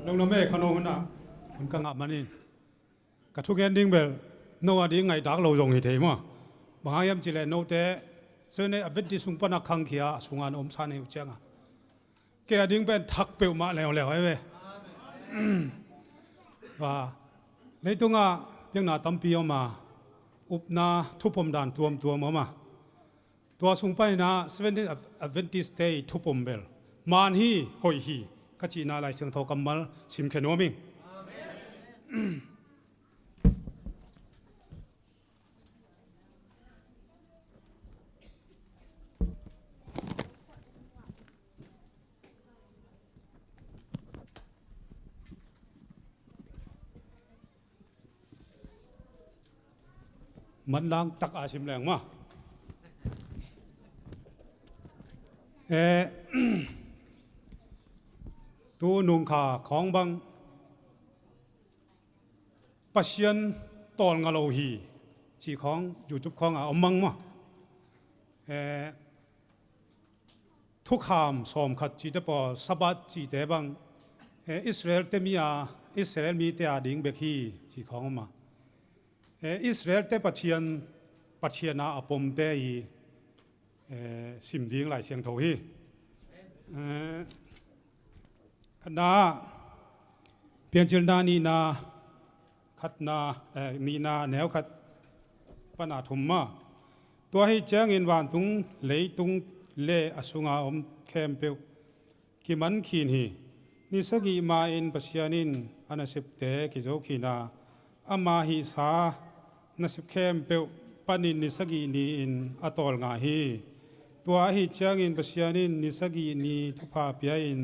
nong na me khano huna hun ka nga mani ka thu gen ding bel no adi ngai dak lo jong hi thei ma Bahayam chile no te sene aveti sung pana khang khia sungan om sa ne uchanga ke ading ben thak pe ma leo leo ai we wa leitunga yang na tampi ma upna thupom dan tuam ma tua sung pai na 7 Adventist day thupom bel man hi hoi hi kachi na lai sing tho kamal sim khenoming amenมันlang tak asim lang ma tu nung kha khong bang pasien tol nga lo hi chi khong YouTube khong a omang ma thu kham som khat chi te po sabat chi te bang Israel te mia Israel mi te a ding bek hi chi khong ma Israel te pachiana apom te i sim ding lai siang tho hi khana pian chil na ni na khat na ni na neu khat ปนาทุมมาตัวให้เจ้างอินวานตุงเลยตุงเล่อสุงาอมแคมเปวกิมันขีนฮีนิสกีมาอินปัสยานินอนาสิบเตกิโจขีนาอามาฮิสานาสิบแคมเปวปานินนิสกีนีอินอตอลงาฮีตัวให้เจ้างอินปัสยานินนิสกีนีทุพาเปียอิน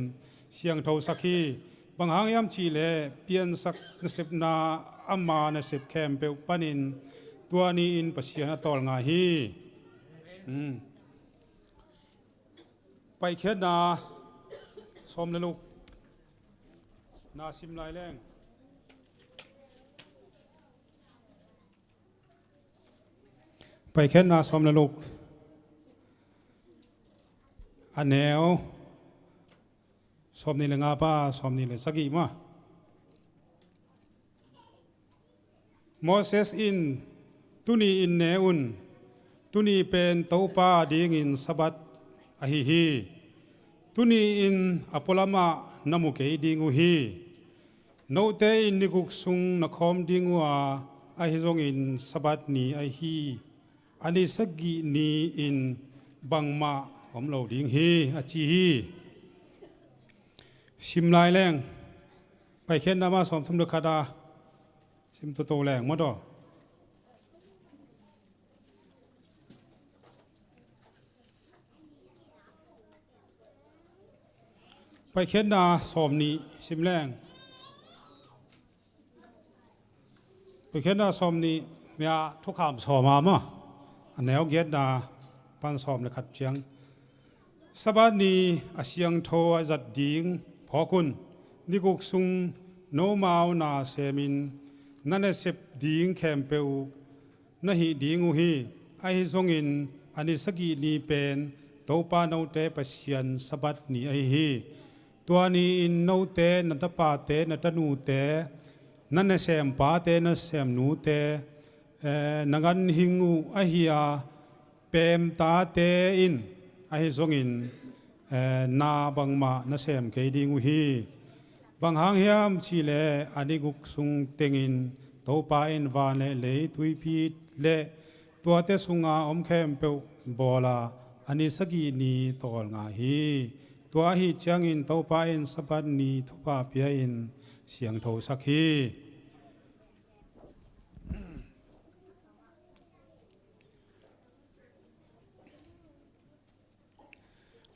เสียงเท่าสักฮีบางหางยามชีเล่เปียนสักนาสิบนาอามานาสิบแคมเปวปานินตัวนี้อินปัสยาอตอลงาฮีไปเขียนนาสมนลูกนาซิมลายแรงไปเขียนนาสมนลูกอันแนวสมนี่เลยงาป้าสมนี่เลยสักกี่มาโมเสสอินตุนีอินเนอุนตุนีเป็นเต้าป้าดิ่งอินสบัดอหิฮีตุนีอินอพอลามานามุเกยดิ่งอุฮีโนเตอินนิกุกซุงนักคอมดิ่งวัวอหิจงอินสบัดนีอฮีอันนี้สกีนีอินบังมาอมเหลาดิ่งฮีอาจีฮีชิมลายแรงไปเขียนนามาสอมทุมดุคาดาชิมตัวโตแรงมั้งดอไปเขียนนาสอมนี้สิมแรงไปเขียนนาสอมนี้มีทุกขามสอมามั้งอันแนวเกียรนาปันสอมเลยขัดเชียงสบานีอาเซียงโทจัดดิ่งพอคุณนิกุกซุงโนมาวนาเซมินนั่นเสพดิ่งแคมเปวนั่นฮีดิ่งอุฮีไอซงอินอันนี้สกีนีเป็นโตปาโนเตปเซียนสบัดนีไอฮีตัวนี้อินโนเตนัตปาเตนัตนูเตนั่นเสมปาเตนัเสมนูเตนังันหิงูอหิยาเปมตาเตอินไอซงอินนาบังมานาเสมเกดิงูฮีบางหางยามชีเลอันนี้กุกซุงเตงินโตปาอินวานเลตุยพีเลตัวเตสุงาอมแคมเปบอลาอันนี้สกีนีตอลงาฮีตัวฮีเจียงอินโตปาอินสบัดนีทุปาเปียอินเสียงโทสักฮี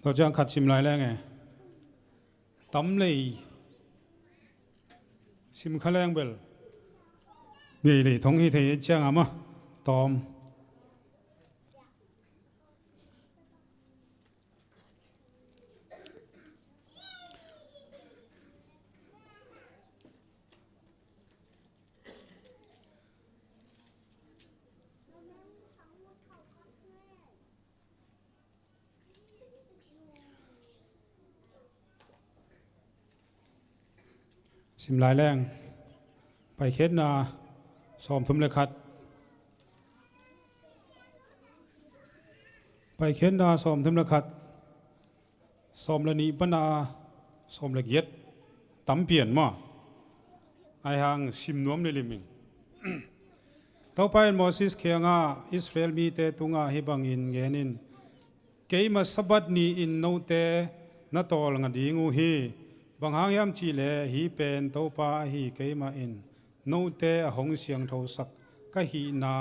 เราจะขัดชิมลายแล้วไงตำเลยชิมข้าแรงเบลนี่เลยท้องที่เทียเจียงอ่ะมั้งตอมสิมลายแรงไปเค็ดนาสอมทุมเลยขัดไปเค็ดนาสอมทุมเลยขัดสอมละนีปนาสอมละเกียดตำเปลี่ยนมาไอหางสิมนวมในลิมิงต่อไปโมเสสเขียงาอิสราเอลมีเตตุงาฮิบังอินเกนินเกยมาสบัดนีอินโนเตนัตอลงดีงูฮีบางหางยามชีเลฮีเป็นโตปาฮีเกยมาอินโนเตอหงเสียงโทสักกะฮีนา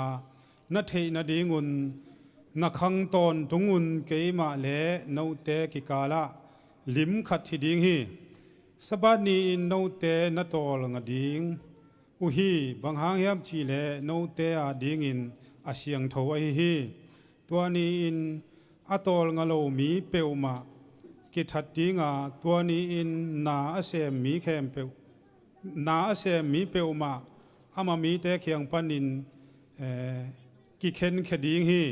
นัทเทนดีงุนนักขังตอนตุงุนเกยมาเลโนเตกิกาละลิมขัดที่ดิงฮีสบัดนีอินโนเตนัตอลงดิงอุฮีบางหางยามชีเลโนเตอาดิงอินอาเสียงโทไอฮีตัวนี้อินอัตอลงโลมีเปวมากิทัดดิงาตัวนี้อินนาอาเซมมีแคมเปวนาอาเซมมีเปวมาอามามีแต่เขียงปันินกิเข็นขดิงฮี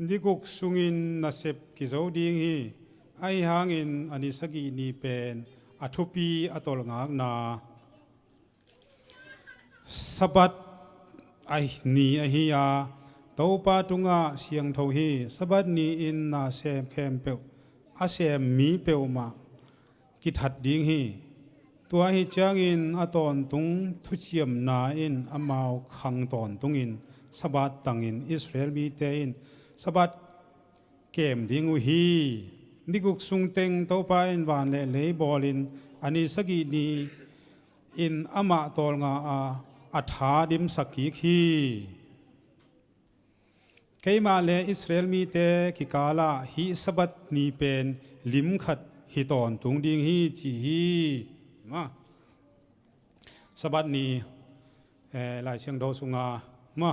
ดิกุกสุงินนาเซบกิโซดิงฮีไอหางอินอันนี้สกีนีเป็นอัทุปีอัตอลงากนาสบัดไอนีไอฮียาโตปาตุงาเสียงโทฮีสบัดนีอินนาเซมแคมเปวอาเซมมีเปวมากิทัดดิงฮีตัวฮีจางอินอตอนตุงทุเชียมนาอินอามาวขังตอนตุงอิน สบัดตังอินอิสราเอลมีเตอินสบัดเกมดิงูฮีนิกุกสุงเต็งโตปาอินวานเลบอลินอันนี้สกีนีอินอามาตอลงาอัฐาดิมสกีฮีเคยมาเลอิสราเอลมีเตกิกาลาฮีสบัดนีเป็นลิมขัดฮิตอนตุงดิงฮีจีฮีมาสบัดนีลายเชียงโดสุงามา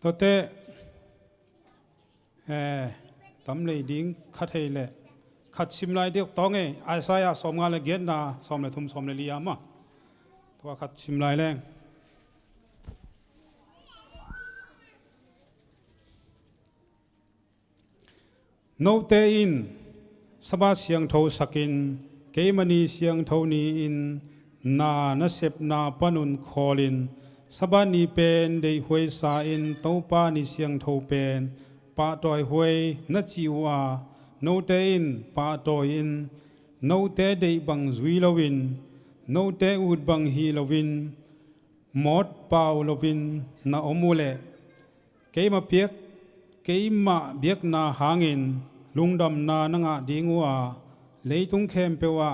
ตัวเตตำเลยดิ้งขัดให้เละขัดชิมลายเดียวต้องไอ้สายสมงานเลยเกียรนาสมเลยทุ่มสมเลยลียามาตัวขัดชิมลายแรงโนเตอินสบาเสียงโทสักินเกมันนีเสียงโทนีอินนาเสพนาปนุนคอลินสบานีเป็นได้หวยสาอินเต้าปานีเสียงโทเป็นปาตอยหวยนัจิวาโนเตอินปาตอยอินโนเตได้บังซุยลวินโนเตอุดบังฮีลวินหมดเปาลวินนาอมูเลเกมาเปียกเกมาเบียกนาหางินลุงดำนานังอาดิงัวเลยตุงเข้มเปว่า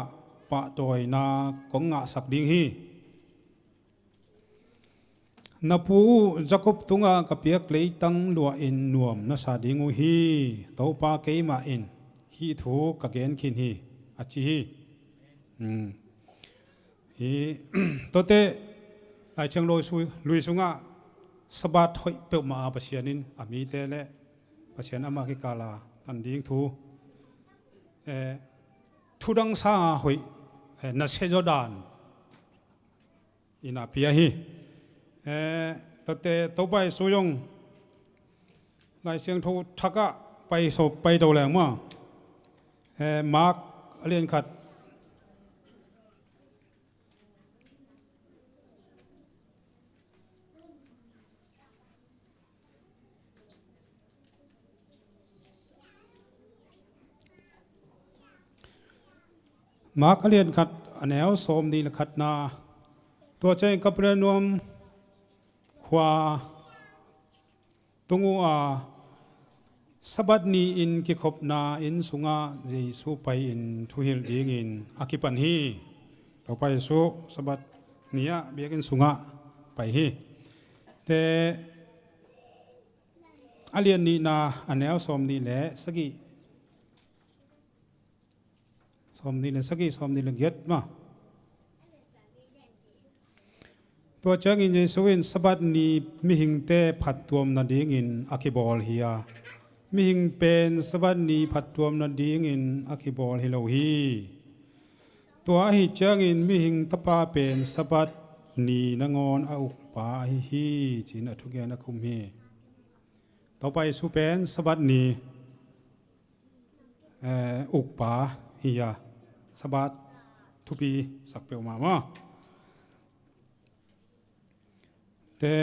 ปะตอยนากงอาสักดิงฮีนับปูจักบตุงอากระเปียกเลยตั้งลัวอินนวมนัสาดิงูฮีเต้าปาเกมาอินฮีถูกกะเกนขินฮีอาชีฮีฮีตัวเตไอเชียงลุยสุงาสบัดหอยเปิลมาปัสยานินอามีเตเลปัสยานอามากิกาลาอันดิ้งทูทุดังสาหอยนัสเซจดานอินาพิยาฮีตัวเตตัวไปสุยงนายเสียงทูทักกะไปศพไปตัวแรงมั้งมาร์กเรียนขัดมาร์กเรียนขัดอันแนวสมดีละขัดนาตัวใจกับเรือนวมขวาตุงัวสบัดนีอินกิขบนาอินสุงาเยซูไปอินทุฮิลดิงอินอากิปันฮีเราไปสุสบัดเนียเบียกินสุงาไปฮีแต่อาเลียนนีนาอันแนวสมดีแหละสกีสมดีเลยสกีสมดีเลยเย็ดมาตัวเจ้าอินเยซูอินสบัดนีมิหิงเตผัดตัวมนัดดิงอินอาคิบอลเฮียมิหิงเป็นสบัดนีผัดตัวมนัดดิงอินอาคิบอลฮิโลฮีตัวหิเจ้าอินมิหิงตะปาเป็นสบัดนีนงอนอาอุปาฮีจินอทุกแกนักุมฮีต่อไปสุเป็นสบัดนีอุปาฮียาสบัดทุปีสักเปียวมามาแต่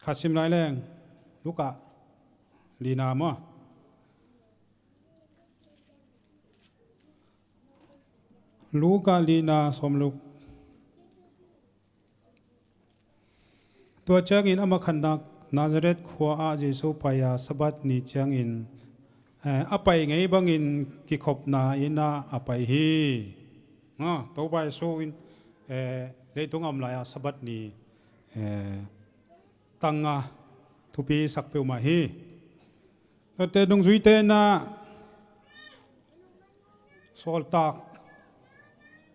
ขัดชิมลายแรงลูกะลีนามะลูกะลีนาสมลูกตัวเจ้าอินอามาขันนักนาซาเรตขัวอาเจสุปายาสบัดนิจังอินอไปไงบังอินกิขบนาอินาอไปฮีตัวไปสู้อินเลยตรงอำลายสบัดนี้ตั้งทุปีสักเปียวมาฮีแต่ดงจุยเตนะโซลตัก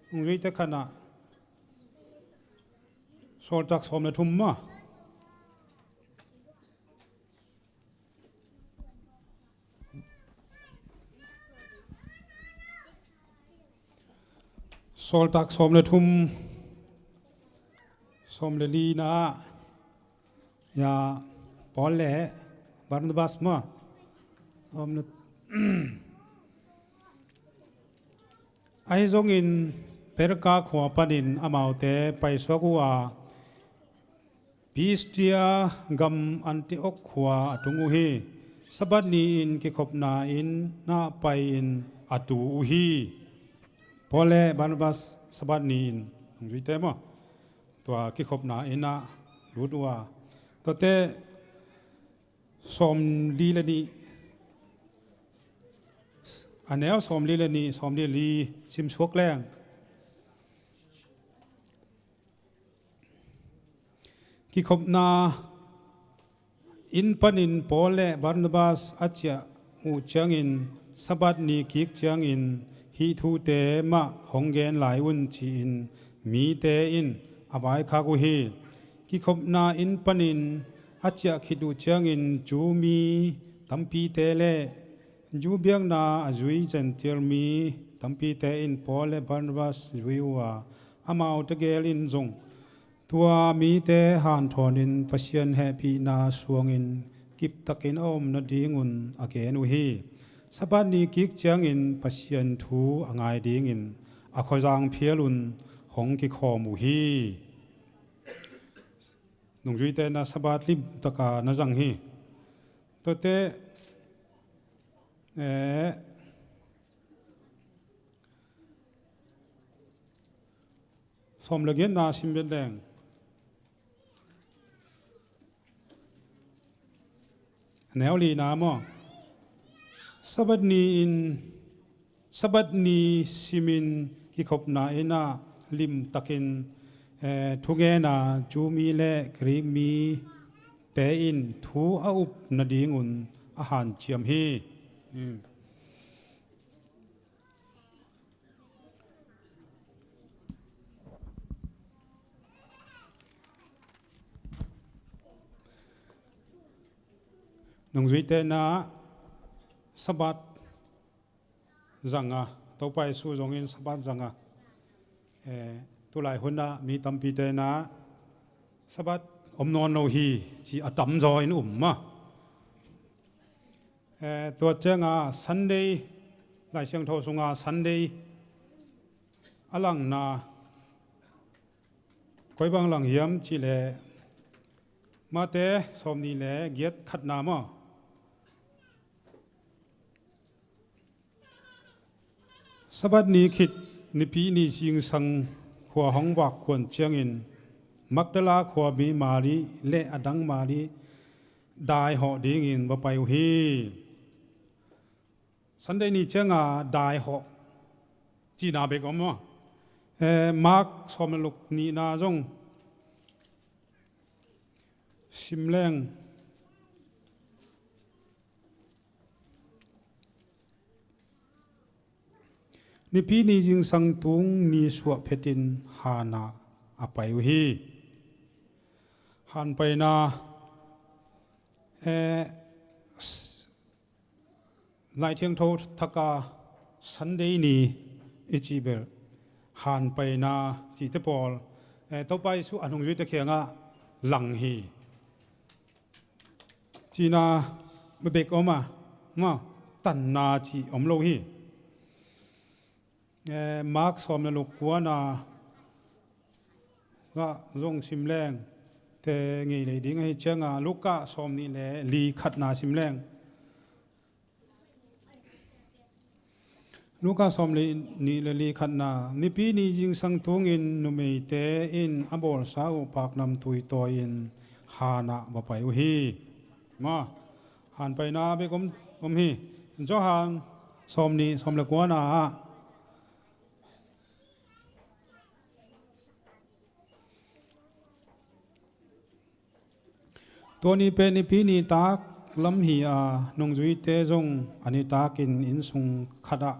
ดงจุยเตขณะโซลตักสมในทุ่มมาโซลตักสมในทุ่มสมเลลีนะยาปอลเล่บาร์นบัสมาสมนไอซงอินเปรกาขวาปันินอามาวเตไปสวกัวพิสเตียกัมอันติอกขวาตุงอุฮีสบัดนีอินกิขบนาอินนาไปอินอตูอุฮี Paul Barnabas sabat ni in ngui te mo tua ki khop na ina ludwa to te som li la ni anel som li la ni som li sim chuak leng ki khop na in panin Paul Barnabas achia u changin sabat ni kik changin hi thu te ma honggen lai un chi in mi te in avai kha ku hi ki khop na in panin achia khidu changin chu mi tampi te le ju biang na azui chen tier mi tampi te in Paul Barnabas zui wa amau te gel in zong tua mi te han thonin pasien happy na suangin kip takin om na dingun again u hi sabat ni kik changin pasien thu angai dingin akhojang phialun hong ki khom u hi nungjui te na sabat lim taka na jang hi to te som lagen na simbel deng nẻo lì na mo sabat ni simin ki khop na ina lim takin thu ge na chu mi le kri mi te in thu a up na dingun a han chiam hi nung zui te na sabat zanga to pai su zong in sabat zanga tu lai huna mi tampi te na sabat om non no hi chi atam zo in ma to chenga Sunday lai siang tho sunga Sunday alang na koi bang lang hiam chi le ma te som ni le giat khat na ma sabat ni khit ni pi ni sing sang khwa hong wak khon changin Magdala khwa mi mari le adang mari dai ho ding in ba pai hi Sunday ni changa dai ho chi na be ko mo mark som luk ni na jong simleng ni pi ni jing sang tung ni suwa phetin hana apai hi han pai na lai thiang tho thaka Sunday ni ichibel han pai na chi te pol to pai su anung jui te khianga lang hi china me bek oma ma tan na chi om lo hi mark som na luk kwa na ga zong sim leng te ngi le ding hai changa luka som ni le li khat na sim leng luka som le ni le li khat na ni pi ni jing sang tung in nu mei te in abol sa u pak nam tui to in hana ba pai u hi ma han pai na be kom hi jo han som ni som le kwa naตัวนี้เป็นนิพีนี่ตากลำหีนงจุยเตจงอันนี้ตากินอินสุงขดา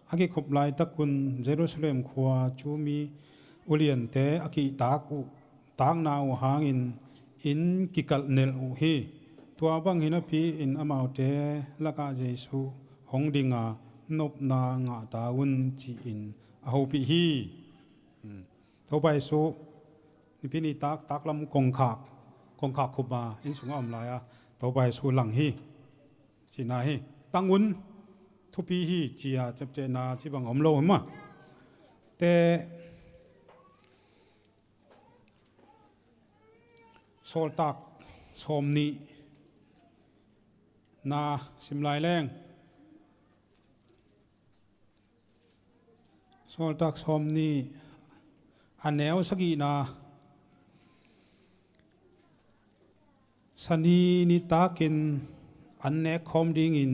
อากิขบลายตะกุนเยรูซาเล็มขวาจูมีอุเลียนเตอากิตากุตากนาวหางอินกิกัลเนลอุฮีตัวบังหินพีอินอมาเตละกาเยซูหงดิงานบนางาตาวุนจีอินอาหูปีฮีตัวไปสูนิพีนี่ตากลำกงขากคุบมาอินสุงอมลายต่อไปสู่หลังฮีสินาฮีตั้งวุ้นทุปีฮีจีอาจับเจนาที่บังอมโลหมั้งแต่โซลตักสมนีนาสิมลายแรง sol tak som ni aneu sagi na sani ni takin anne khom ding in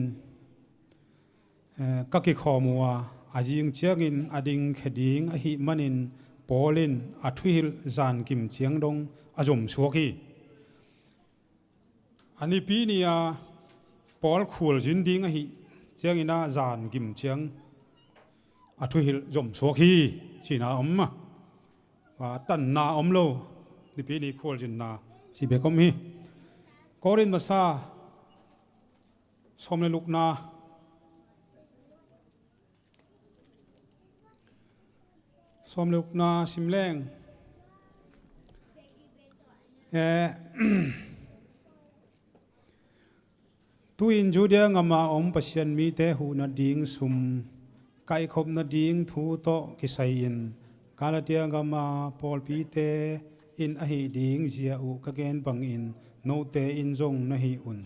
ka ki khomwa ajing chiangin ading kheding a hi manin polin athuil zan kim chiang dong ajom suaki ani pi nia pol khul jin ding a hi chiangina zan kim chiang athuil jom suaki china omma wa tan na omlo ni pi ni khul jin na chi be kom hi korin masa somle lukna somle lukna simleng tuin judia ngama om pasien mi te hu na ding sum kai khop na ding thu to kisain kalatia ngama pol pi te in a hi ding zia u ka gen bang in no te in zong na hi un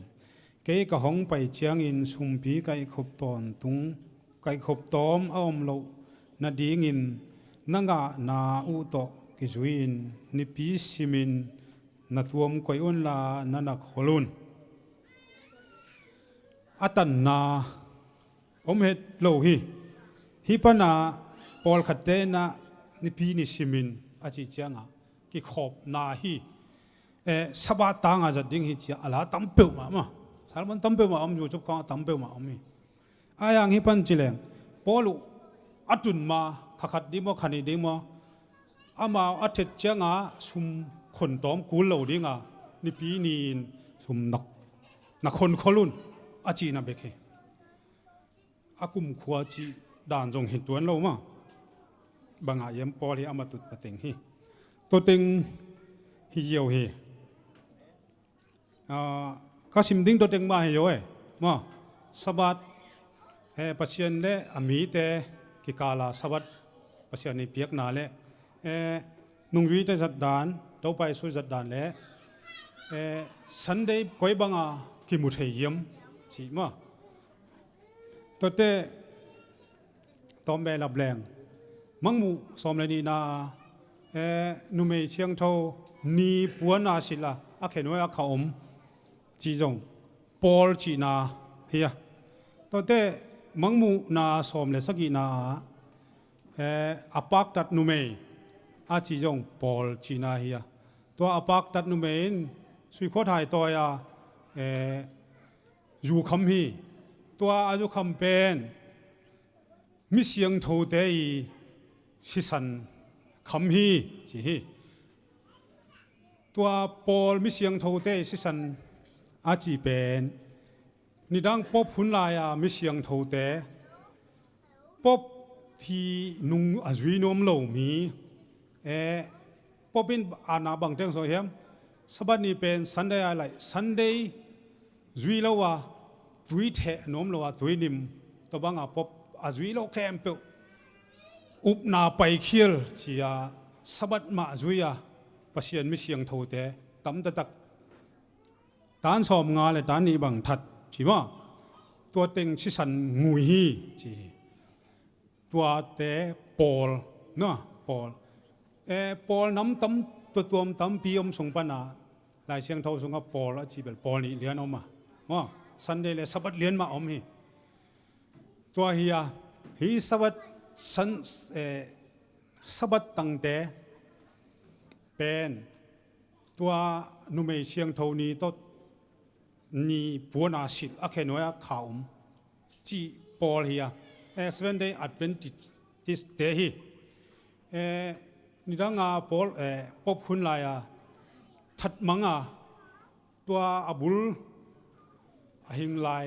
ke ka hong pai chiang in sum pi kai khop ton tung kai khop tom a om lo na ding in nanga na u to ki zuin ni pi simin na tuom koi un la na nak holun atan na om het lo hi pana pol khatte na ni pi ni simin a chi chianga ki khop na hi saba tanga za ding hi chia ala tampeu ma salman tampeu ma om ju chup ka tampeu ma om hi ayang hi pan chileng polu atun ma khakhat di mo khani di mo ama athet chianga sum khon tom kul lo dinga ni pi ni sum nak khon kholun achi na bekhe akum khwa chi dan jong hin tuan lo ma banga yem pol hi amatut pateng hi to teng hi yeu hi ka sim ding to teng ma hi yo ma sabat pasien le ami te ki kala sabat pasien ni piak na le nung wi te zat dan to pai su zat dan le sunday koi banga ki mu thei yem chi ma to te tom be la bleng mangmu som le ni na nu me chiang tho ni puana sila a khenoi a khaom chi jong pol chi na hia to te mangmu na som le sagi na apak tat nu me a chi jong pol chi na hia to apak tat nu me sui kho thai to ya yu kham hi to a ju kham pen mi siang tho te si san kham hi chi hiตัวปอลมิเสียงโทเตสิสันอาจีเป็นนิดังปอบหุนลายามิเสียงโทเตปอบที่นุงอาจุยนมเหลามีปอบเป็นอาณาบังเทิงโซเฮียมสบัดนี้เป็นซันเดย์อะไรซันเดย์จุยเลวะตุยเทนมเลวะตุยนิมตัวบังอาปอบอาจุยเลวแคมเปอุปนาไปเคียลชียสบัดมาจุยปัสยันมิเสียงโทเตตั้มตะตักตานสอบงาเลยตานนี้บังทัดจีว่าตัวเต็งชิสันงุยฮีจีตัวเตปอลเนาะปอลปอลน้ำตั้มตัวตั้มปีอมส่งปนาลายเสียงโทส่งกับปอลจีเบลปอลนี่เลี้ยนออกมาว่าซันเดย์เลยสบัดเลี้ยนมาอมฮีตัวเฮียฮีสบัดสันสบัดตั้งแต่เป็นตัวนุเมเชียงโทนี้ต้นนี่ปัวนาสิลอาเคโนยข่าวจีปอลเฮียสเวนเดย์อัดเวนติสเตฮีนี่ดังอาปอลปอบคุณลายทัดมังอาตัวอบุลอหิงลาย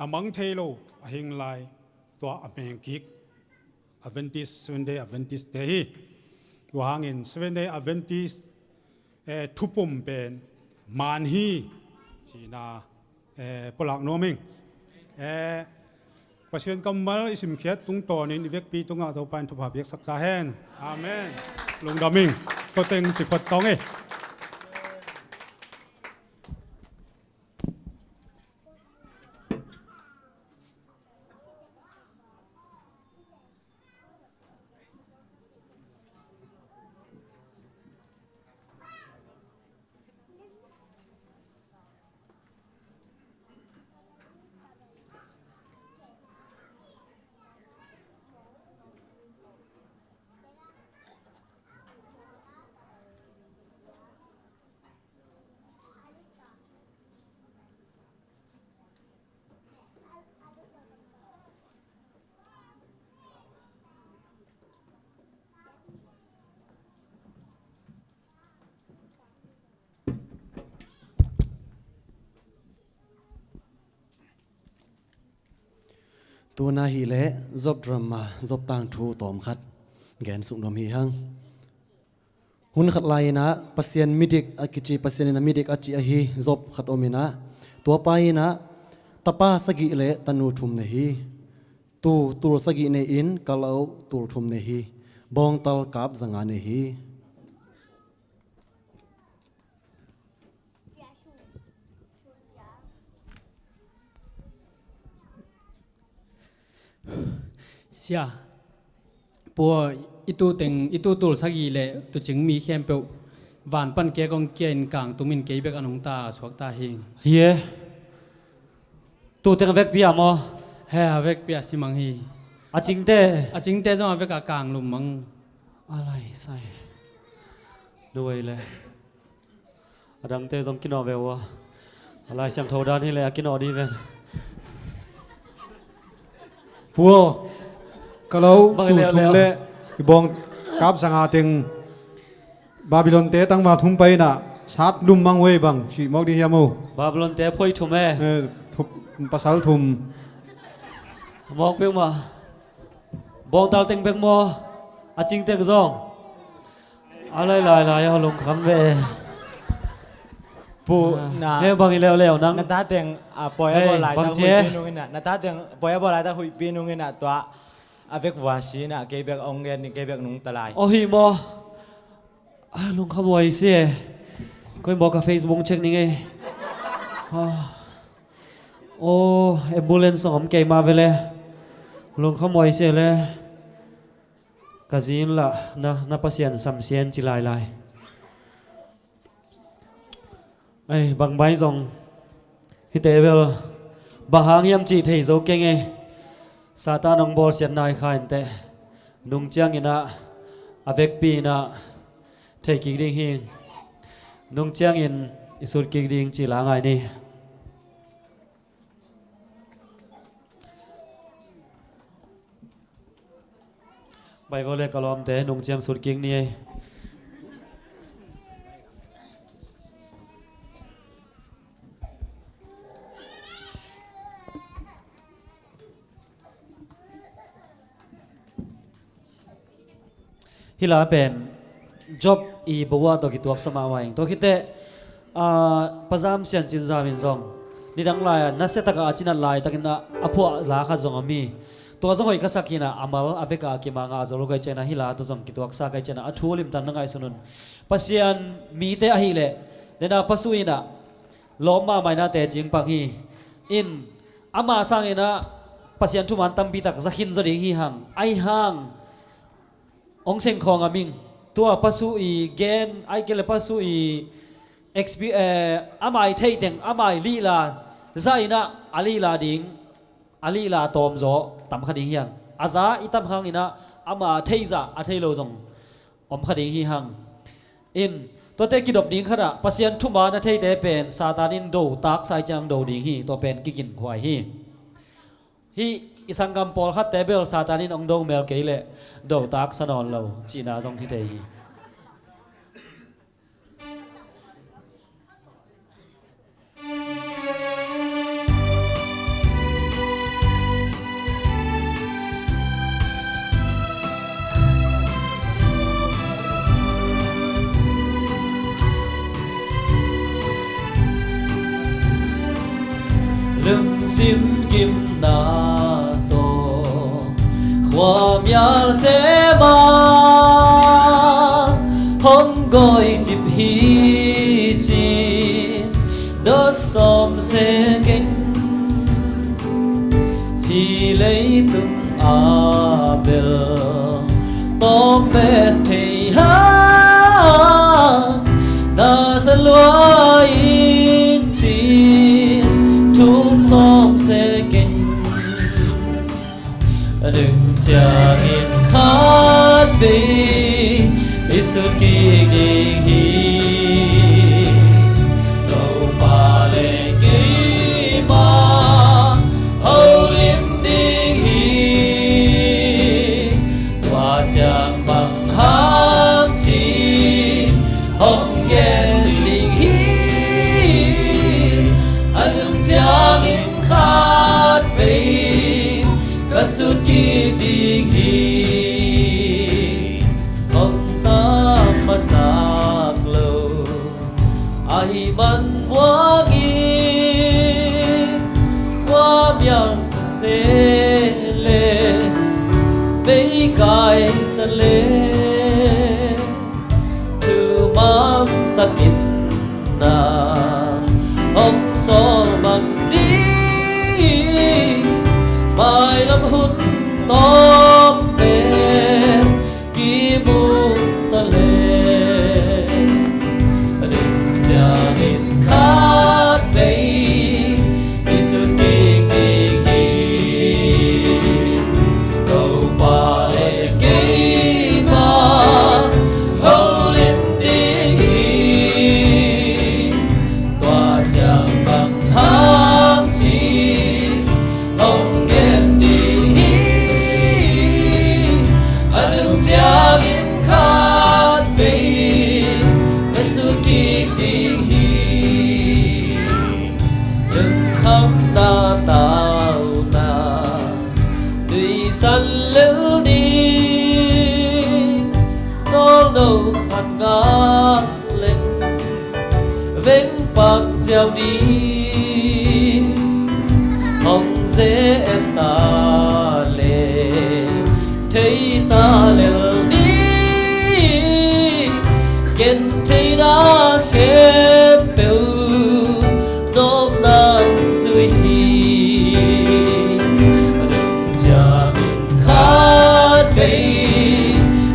อมังเทโลอหิงลายตัวอเมริกิกอเวนติสสเวนเดย์อเวนติสเตฮีวางอินสเวนเดย์อเวนติสทุบปุ่มเป็นมานฮีจีนาปลักโนมิงประเชิญกำมัลอิสิมเขียตุงต่อในนิเวกปีตุงอาตัวปันทุบหาเบียกสักตาแหนอาเมนลุงดามิงตัวเต็งจิปัดตอง tu na hi le job drama job tang thu tom khat gen sung nom hi hang hun khat lai na pasien midik akichi pasien na midik achi a hi job khat omina tua pai na tapa sagi le tanu thum ne hi tu tur sagi ne in kalau tur thum ne hi bong tal kap zanga ne hi sia po itu tul sagi le tu ching mi khem pe van pan ke kong kien kang tumin ke bek anong ta swak ta hing hiye tu teng vek pia mo he avek pia simang hi a ching te jong avek a kang lum mang alai sai duai le adang te jong kino ve wa alai sam tho dan hi le kino đi ve Pua kalau tu thung le bong kap sanga ting Babylon te tang ma thum pai na sát lum mang we bang chi mok di hiamu Babylon te phoi thum e thup pasal thum mok pe ma bong tal teng bek mo a ching te zong alai lai halong kham ve pu na he bang leo nang na ta teng poi bo lai ta hui pinu ngina na ta teng poi bo lai ta hui pinu ngina tua avec voici na ke bek ong gen ni ke bek nung talai o hi mo lung kham wai se koi mo ka Facebook check ni nge o ambulance ngom ke ma vele lung kham wai se le kazin la na pasien sam sien chi lai ai bằng bay dòng hi tế vel bà hàng yam chỉ thấy dấu keng e satan ông bol sian nai khai te nung chiang ina avec pi na thei ki ding hing nung chiang in isur ki ding chỉ là ngai ni bay vole kalom te nung chiang sur king ni hila pen job I bawa to kituak sama waing to kite pazam sian chin zamin zong ni dang lai na se taka achina lai takina apu la kha zong ami to zong hoi ka sakina amal aveka ki manga zolo kai chena hila to zong kituak sa kai chena athulim tan ngai sunun pasian mi te a hi le nena pasuina loma maina te jing pang hi in ama sangina pasian thuman tambi tak zakhin zori hi hang ai hang ông sinh khong aming tua pasu I gen ai kele pasu I xp amai thei teng amai li la zaina ali la ding ali la tom zo tam khading hiang aza itam hang ina ama thei za a thei lo jong om khading hi hang in to te kidop ding khara pasien thuma na thei te pen satanin do tak sai chang do ding hi to pen kikin khwai hi isangam pol khat tebel satanin ong dong mel keile do tak sanon lo china jong thi te hi lưng sim kim na hoa mial sẽ ba hôm gọi chip hi chi đốt xóm sẽ kinh thì lấy từng bel tóm bé thầy ha na sẽ loa in chi thum xóm sẽ kinh đừng cha in khát vì Isu kinh đình hi đâu ba lên kỳ ma hậu liêm đình hi qua chàng bằng ham chi hồng ghen đình hi anh đừng cha in khát vì suốt kỳ tình hi ông ta mà sạc lâu ai vẫn quá nghi qua miệng sẽ lên mấy cái ta lên từ mang ta kín na ông so bằng đi bài lâm hút tóc bên khi buông ta lên đừng chờ mình khát vây đi suốt kỳ kỳ hi cầu bà lệ cây bà hầu lên đi tòa chẳng bằng hang chi ông ghen đi anh đừng cha biết khát về cái suốt kỳ tình hi đừng khóc ta tao na tùy săn lỡ đi nó đâu khăn ngã lên vén bạc gieo đi ông dễ em ta lệ thấy ta lệ đi kiến thấy đã khép bèo nốt đang dưới hi đừng chờ mình khát vây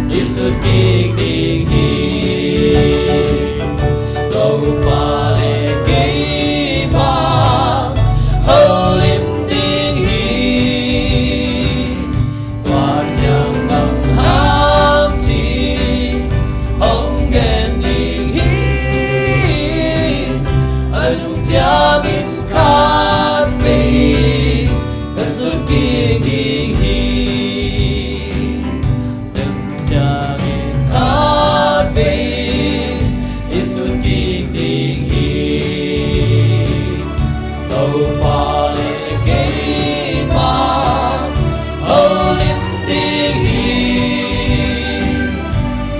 đi suốt kỳ tình hi cầu bà lệ cây bà hầu lên tình hi tòa chẳng bằng hang chi ông ghen tình hi anh đừng cha biết khát về cái suốt kỳ tình hi đừng cha biết khát về đi suốt kỳ tình hi cầu bà lệ cây bà hầu lên tình hi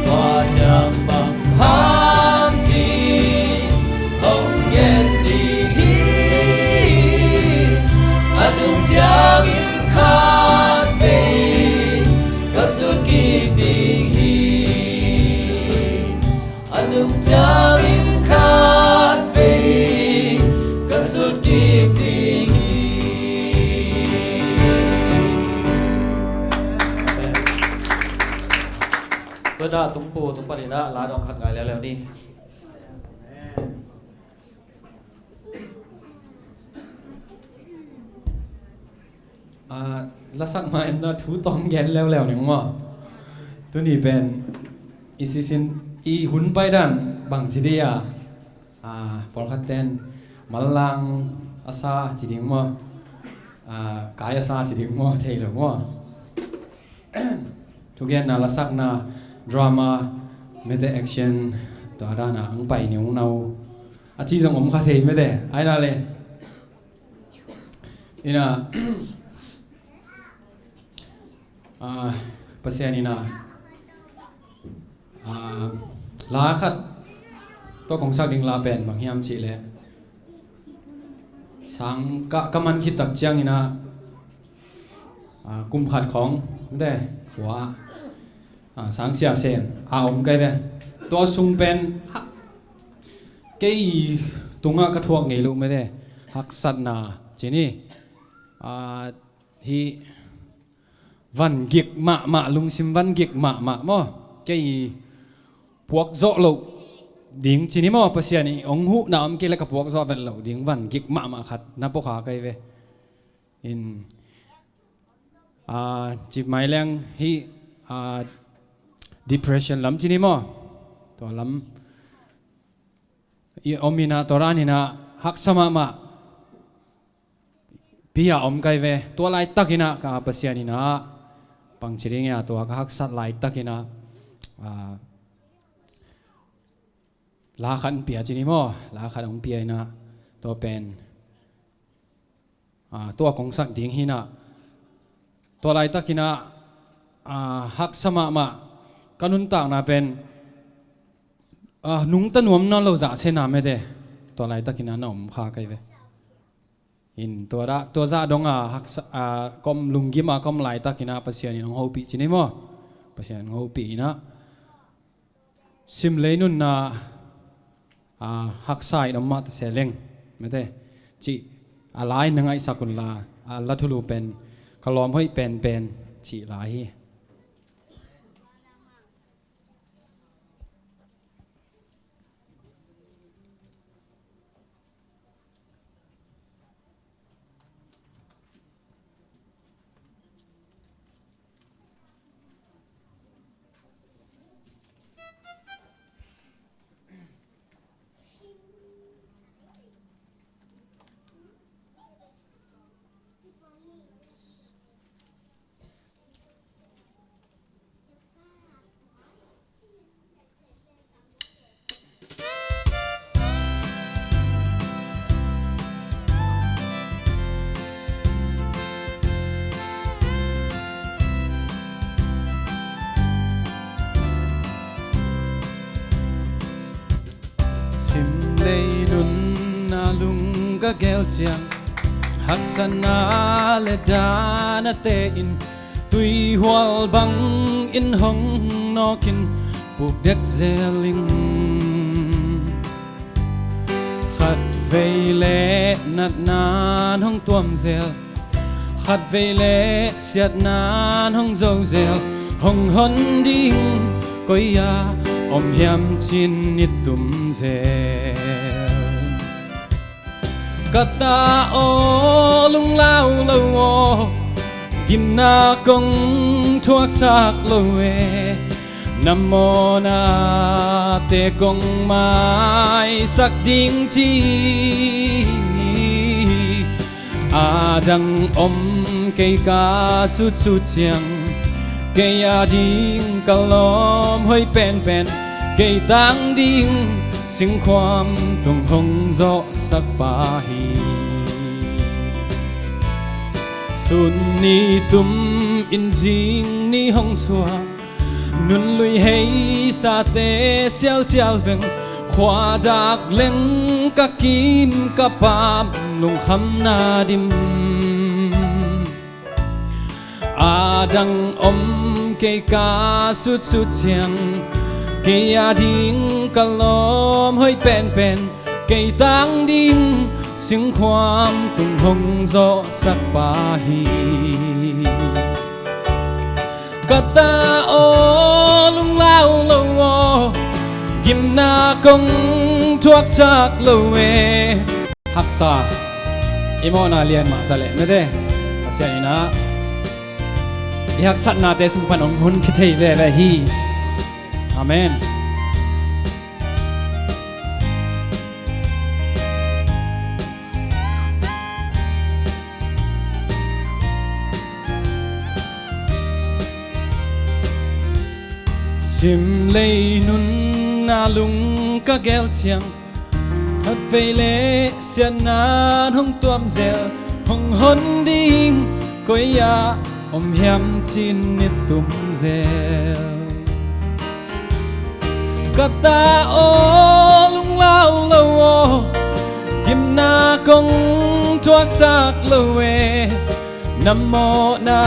tòa chẳng bằng hang chi ông ghen tình hi anh đừng cha biết khát về cái suốt kỳ tình hi anh đừng cha biết khát về cái suốt kỳ tình hi tôi đã tungปูtungปฏินะลาดองขัดไงแล้วนี่ ละสักมาน่าถูตองแกนแล้วเนี่ยมั้งตัวนี้เป็นอีซิซินอีหุ่นไปด้านบางจีเดียพอลคัตเตนมัลลังอาซาจีดิงมั้งกายอาซาจีดิงมั้งเทเลมั้งทุกอย่างน่าละสักน่าดราม่าเมตาแอคชั่นตัวด้านน่ะอังไปเนี่ยของเราอาชีพของผมคาเทไม่ได้ไอ้นั่นเลยนี่นะpasien ina la khat to kong sak ding la pen bang hiam chi le sang ka kaman khit tak chiang ina kum khat khong de khwa sang sia sen om kai ve to sung pen cái tunga ka thuak ngei lu me de hak sat na chini hi văn giặc mạ lung sim văn giặc mạ mo cái buộc rõ lộ điếng chỉ ní mo pasien ni ông hú nào ông kia là cái buộc rõ vật lộ điếng văn giặc mạ khát na po khá cái về in chỉ mai leng hi depression lắm chỉ ní mo to lắm ông mina to ra ni na hak sama ma bia ông cái về to lại takina ka pasien ni na bằng chỉ riêng to ka hak sat lại takina la khan pia chỉ ní mo la khan ông pia na to pen to kong sak ding hi na ตัวไรตะกินะฮักสมามากันุนต่างนาเป็นนุงตะนวมนอนเราจะเสนาไม่ได้ตัวไรตะกินะน้องข้าไกลเวอินตัวจะดงฮักกอมลุงกิมกอมไหลตะกินะปัสยานี่น้องฮูปีจินิโมปัสยาน้องฮูปีนะซิมเลยนุนนะฮักไซน้ำมัดเสเลงไม่ได้จีอะไรนังไอสักุลลาลัทธุลูเป็นขลอมให้เป็นจีหลายซิมเลยนุนนาลุงก็เกลเจียงฮักษณาเลดานาเตอินตุยหัวบังอินหงนอกินปุกเด็กเซลิงขัดเวเลนัดนานห้องตัวมเซลขัดเวเลเสียดนานห้องโซเซลห้องหนดิ่งก็ยาอมยำจินนิดตุ่มเซกตาโอลุงเล่าเล่าโอกินนากงทวกสักโลเวนำโมนาเตกงไม้สักดิ่งจีอาดังอมเกยกาสุดเจียงเกยาดิ่งกะล้อมให้เป็นเกยตังดิ่งสิ่งความต้องหงโซสักปาฮีสุนนี้ตุมอินจิงนี้หงสวานุนลุยให้ซาเตเซียวเบงขวาดักเล็งกะกิมกะปามลงคำนาดิมอาดังอมเกยกาสุดเจียงเกยาดิ่งกะล้อมให้เป็นเกยตังดิ่งสิ่งความต้องหงโซสักปาฮีกะตาโอลุงเล่าโลโอกิมนากงทวกสักโลเวฮักษาอิโมนาเลียนมาตะเลไม่ได้ภาษาอินะอยากสัตนาเตสุพันองหุ่นคิดให้เวฮีอาเมนซิมเลยนุนนาลุงก็เกลเชียงขัดไปเลเสียนานห้องตัวมเซลห้องหนดิ่งก็ยาอมยำจินนิดตุ่มเซลกะตาโอลุงเล่าโลโอกิมนากงทวกสักโลเวนำโมนา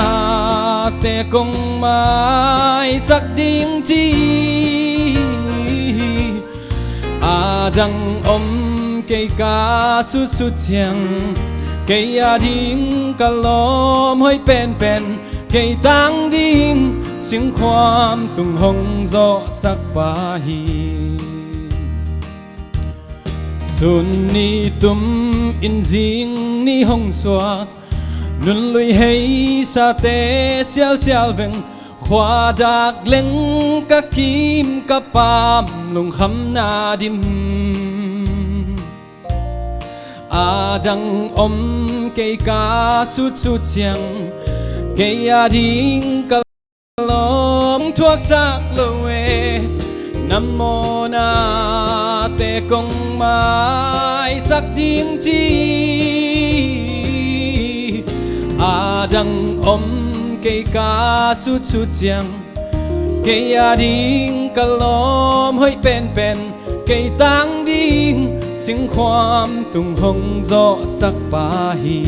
เตกงไม้สักดิ่งจีอาดังอมเกยกาสุดเจียงเกยาดิ่งกะล้อมให้เป็นเกยตังดิ่งสิ่งความต้องหงโซสักปาฮีสุนนี้ตุมอินจิงนี้หงสวานุนลุยให้ซาเตเซียวเวงขวาดักเล็งกะกิมกะปามลงคำนาดิมอาดังอมเกยกาสุดเจียงเกยาดิ่งกะล้อมทวกสักโลเวนำโมนาเตกงไม้สักดิ่งจีอาดังอม cây cá sút sút giang cây à đinh cả lom hơi pen cây tang đinh sinh khoam tung hồng gió sắc ba hi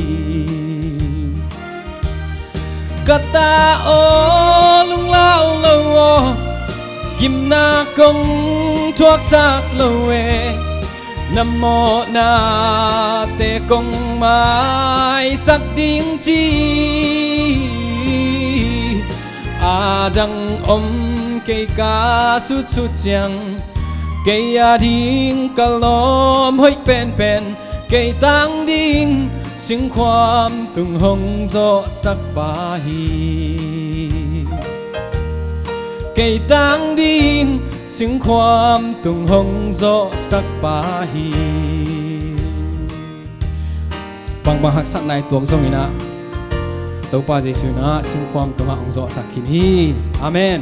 kata o lung lao lâu o kim na công thuốc sắc lâu e nam mô na te công mai sắc điên chi a đăng om cây cá sút sút giang cây a điên cả lom hơi pen cây tang điên sinh khoam tung hồng gió sắc ba hi cây tang điên sinh khoam tung hồng gió sắc ba hi bằng hak sắc này tuộc dòng ina tàu pa Giêsu na sinh khoam tung hồng gió sắc hin hi amen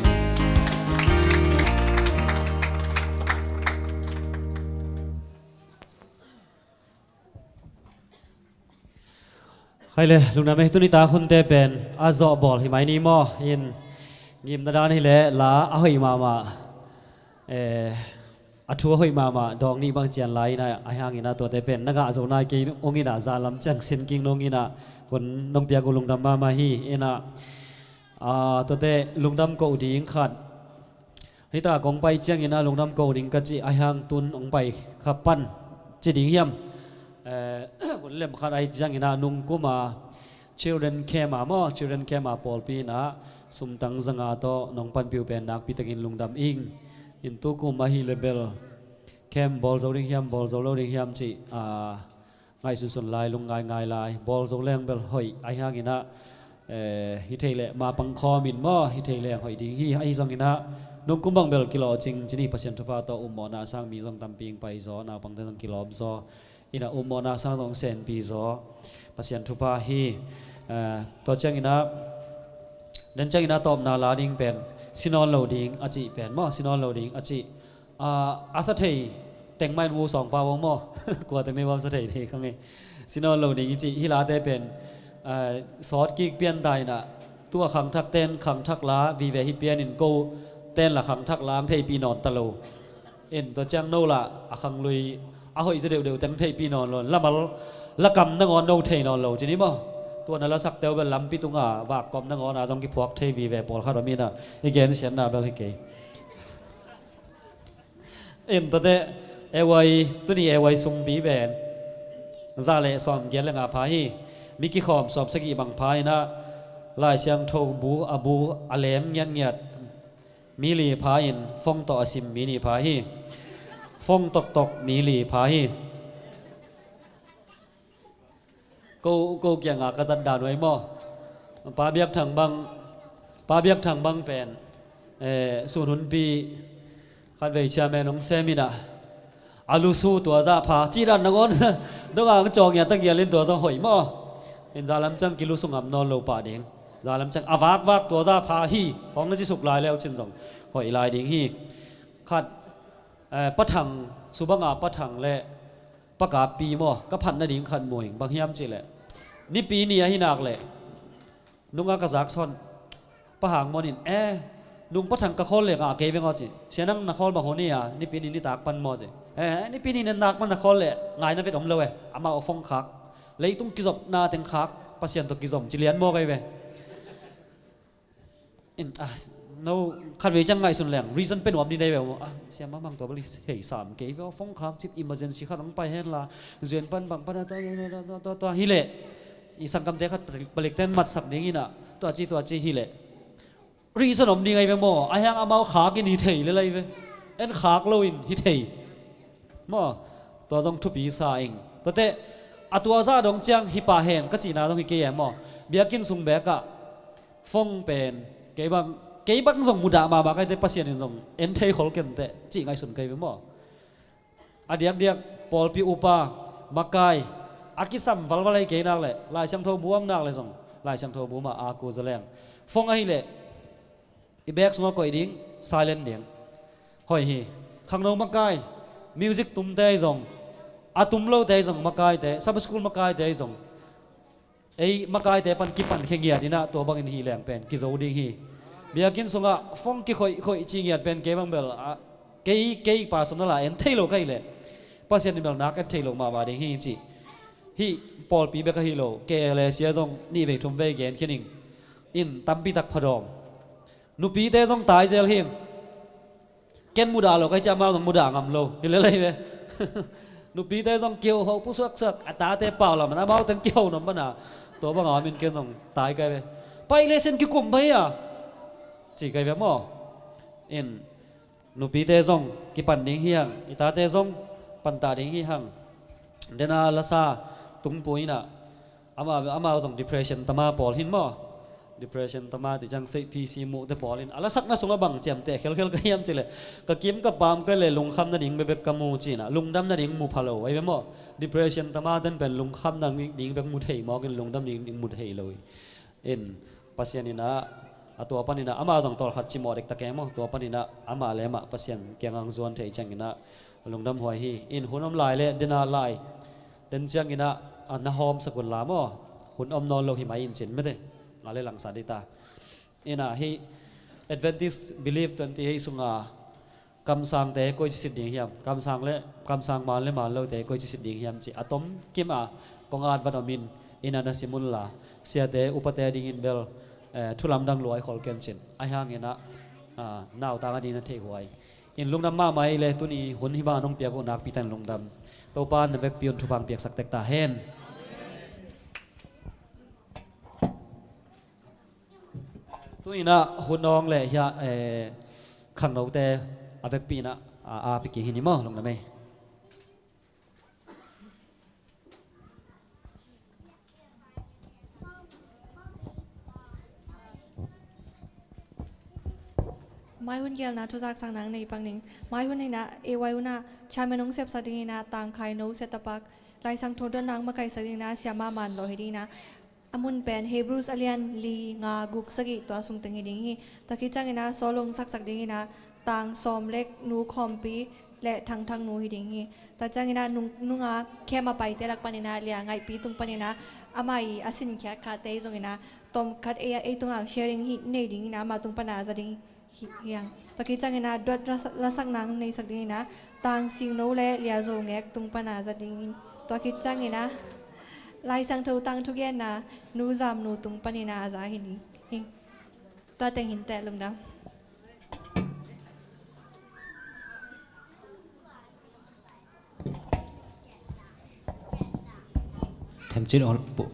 hay le lúc nào mấy tuần ta hun te pen a zo bol hi mai ni mo in ngim na dan hi le la a hoi ma a thua hoi ma dong ni bang chian lai na a hang ina to te pen naga zo na ke ong ina za lam chang sin king nong ina kon nong pia ko lung dam ma hi ina a to te lung dam ko ding khat hi ta kong pai chiang ina lung dam ko ding ka chi a hang tun ong pai khapan chi ding hiamคนเล่มขัดไอจังอินานุ่งกุมา children care มา children care มา Paul ปีนะสมตังจังอาโตน้องปันปิวเป็นนักพิตกินลุงดำอิงอินตุกุมาฮีเลเบลแคมบอลโซลิงฮิมบอลโซโลลิงฮิมจีไงสุดลายลุงไงลายบอลโซแรงเบลหอยไอฮากินะฮิเทเลมาปังคอมินมอฮิเทเลหอยดิ้งฮีไอจังอินะนุ่งกุมบังเบลกิโลจริงจีนี่เปอร์เซ็นต์ทุพาโตอุมมอนาสร้างมีจังตำปิงไปซอนาปังเตงกิโลซออินะอุมมอนาสร้างตรงเซนปีซอเปอร์เซ็นต์ทุพาฮีตัวจังอินะเดินจังอินะตอบนาลาดิ้งเป็นซินอนโหลดิ้งอาจิเป็นมอซินอนโหลดิ้งอาจิอาสัตย์แต่งไม่วูสองปาวงมอกลัวแต่งในวันสัตย์ที่ข้างในซินอนโหลดิ้งอาจิฮิลาเตเป็นซอสกิกเปลี่ยนได้นะตัวขังทักเต้นขังทักล้าวีเวฮิเปียนินโกเต้นละขังทักล้างเทปีนอนตะโลเอ็นตัวจังโนละขังลุยอาหอยจะเดี๋ยวแต่งเทปีนอนลนละมาละกำนังอนโนเทนอนโลจีนี้บ่ตัวนั้นเราสักเดียวเป็นลำปีตุงว่ากอมนังอนต้องกิพวกเทวีเวปอลข้าวมีนะอีกแกนเสียนนาเบลฮิเกเอ็มตัวเตเอวัยตัวนี้เอวัยซุงบีแบนซาเลสอมเกียนเลงอาพาฮีมิกิขอมสอบสกีบังพายนะลายเสียงโทบูอบูอเลมเงียดมีลีพายินฟงต่อสิมมีนีพาฮีฟงตกมีลีพาฮีกูเกี่ยงกระจันดานไว้หม้อปาเบียกถังบังเป็นสูนุนปีขันเวชแม่น้องเซมินะอาลูซูตัวซาพาจีรันนักอนนักจองอย่างตั้งเกียร์เล่นตัวซาหอยหม้อเห็นซาลัมจังกิลุสุงอับนอนโลป่าเด้งซาลัมจังอาวากตัวซาพาฮีของนั่นที่สุกลายแล้วชินสงหอยลายเด้งฮีขัดปะถังสุบังอาปะถังและปะกาปีหม้อก็พันนั่นเองขันมวยบางยามจีแหละนี่ปีนี้ให้นักเลยนุ่งกระซักซ้อนปะหางมอนินนุ่งปะถังกระโคลเลยเกย์เป็นก็จีเสียนั่งนักโคลบางคนนี่นี่ปีนี้นี่ตากปันมอจีนี่ปีนี้นี่นักมันนักโคลเลยไงนั่นเป็นอมเลยอามาเอาฟงคักเลยตุ้งกิจบนาเต็งคักปัสยันตุกิจบจิเลียนมอไงเว้เราขัดเวจังไงส่วนแหล่ง reason เป็นวันนี้ได้แบบเสียมาบางตัวบริเหตุสามเกย์ว่าฟงคักจิบ emergency ขัดต้องไปเห็นละเวียนปันบางปันตัวฮิเล่อีสังคมเด็กขัดผลิตเต้นมัดสักอย่างนี้นะตัวจีฮิเล่ reason ผมนี่ไงแบบโม่ไอ้ยังเอามาขากินฮิเทยเลยเว้ยเอ็นขาโลอินฮิเทยโม่ตัวต้องทุบปีศาเองตัวเตะตัวซาดงเจียงฮิปาเฮนก็จีน่าต้องฮิเกย์โม่เบียกินสุงเบกะฟงเป็นเกย์บังส่งมุดามาก็ได้ปัสยันส่งเอ็นเทยขอลกันเตะจีไงส่วนเกย์แบบโม่เดียกปอลปีอุปามาไกอากิซัมวัลวัลไอเกย์นักเลยลายช่างโทบัวนักเลยส่งลายช่างโทบัวมาอากูจะแรงฟงไอเล่อีแบกสมอก่อยดิ้งไซเลนเดียงหอยฮีข้างนอกมาไกมิวสิกตุ้มเตยส่งอาตุ้มโลเตยส่งมาไกเตะซับสกุลมาไกเตยส่ง ไอ้มากายแต่ปันกิปันเขงียดนี่นะตัวบางอินฮีแหลงเป็นกิโซดิ้งฮีเบียกินสงะฟงกิค่อยจิงเงียดเป็นเกบังเบลเกย์ป่าสนละเอ็นเทโลกันเลยภาษานี่เบลนักเอ็นเทโลมาบาดิ้งฮีจีฮีปอลปีเบกฮีโลเกเลเซียซงนี่เวกทุมเวกเกนแค่นิ่งอินตัมปีตักพดอมนุปีเตซงตายเซลฮิงเกนมุดาโลใครจะมาต้องมุดางำโลเห็นเลยไหมนุปีเตซงเกี่ยวเขาผู้สักอัตราเตเปล่าละมันเอาตั้งเกี่ยวน้ำมันอ่ะตัวบางอามินเกนต้องตายกันไปเลเซนกิกุมไปอ่ะจีกันแบบมั้งอินนุปีเตซงกิปันดิ้งฮีฮังอิตาเตซงปันตาดิ้งฮีฮังเดน่าลาซาตุ้งปุยน่ะอามาส่ง depression ตมาปอลหินมั้ง depression ตมาที่จังใส่ PC มุเตปอลินอะไรสักน่าสงบังเจียมเตะเคลก็ยังจิเลยก็กิมกับปามก็เลยลุงคำนั่นเองเบบกมูจีน่ะลุงดำนั่นเองมูพาโลไอ้เบ้มั้ง depression ตมาดันเป็นลุงคำนั่นเองเบกมูเทยมอกันลุงดำเองมูเทยเลยเอ็นปัสยานินะตัวปนินะอามาส่งตอลขัดจิมอเด็กตะแกมั้งตัวปนินะอามาเลมาปัสยานเกียงอังส่วนเทยจังกินะลุงดำหัวฮีอินหุ่นอมลายเลยเดน่าลายเดินจังกินะอันน่าหอมสกุลลามั้งหุ่นอมนอนโลหิมาอินเช่นไม่ได้อะไรหลังสาดิตาอินะฮี Adventist believe 20ให้สุงากำสังเตะก้อยจิตดิ่งเฮียมกำสังเละกำสังมาเลมาโลเตะก้อยจิตดิ่งเฮียมจีอะตอมกิมกองอาดวันอมินอินานาซิมุลลาเสียเตะอุปเตะดิ่งอินเบลทุลำดังลอยขอลเกนเช่นไอห่างเงินะน่าวตางอดีนันเทหวยอินลุงดำมาไม่เลยตัวนี้หุ่นหิบาน้องเปียกอุนักปีตันลุงดำตัวปานเวกปีนทุบังเปียกสักเตกตาเฮนตัวนี้นะหุ่นน้องเลยฮะขังเราแต่อาเวกปีนะไปกินหินนี่มั้งลงนะไหมไม่หุ่นเกลนะทุกจากสังนังในปังนิงไม่หุ่นในนะเอวัยหุ่นนะชายแม่น้องเสพสัตว์ดีนะต่างใครโน้เซตปักลายสังทนเดินนางมาไกลสัตว์ดีนะเสียมามันโลหิดีนะอามุนเป็นเฮบรูสอเลียนลีงากุกสกิตัวสุงตึงหิดิ้งฮีตะกี้จังนะโซลงสักดิ้งฮีนะต่างซอมเล็กนูคอมปีและทางนูหิดิ้งฮีแต่จังนะนุงแค่มาไปเตลักปานินะเลียงไงปีตุงปานินะอามาอีอาสินแค่ขาเตยจงนะตอมคัดตุงแชร์ริงฮีในดิ้งนะมาตุงปนาจะดิ้งเฮียงตะกี้จังนะดวดละสักนังในสักดิ้งนะต่างสิงโนและเลียโจงเอกตุงปนาจะดิ้งตัวคิดจังนะลายสังเทตังทุกแย่นะนูจามนูตุงปนินาอาจาหินีหิงตัวแต่งหินแต่ลงดำทำจิตอ่อนปุ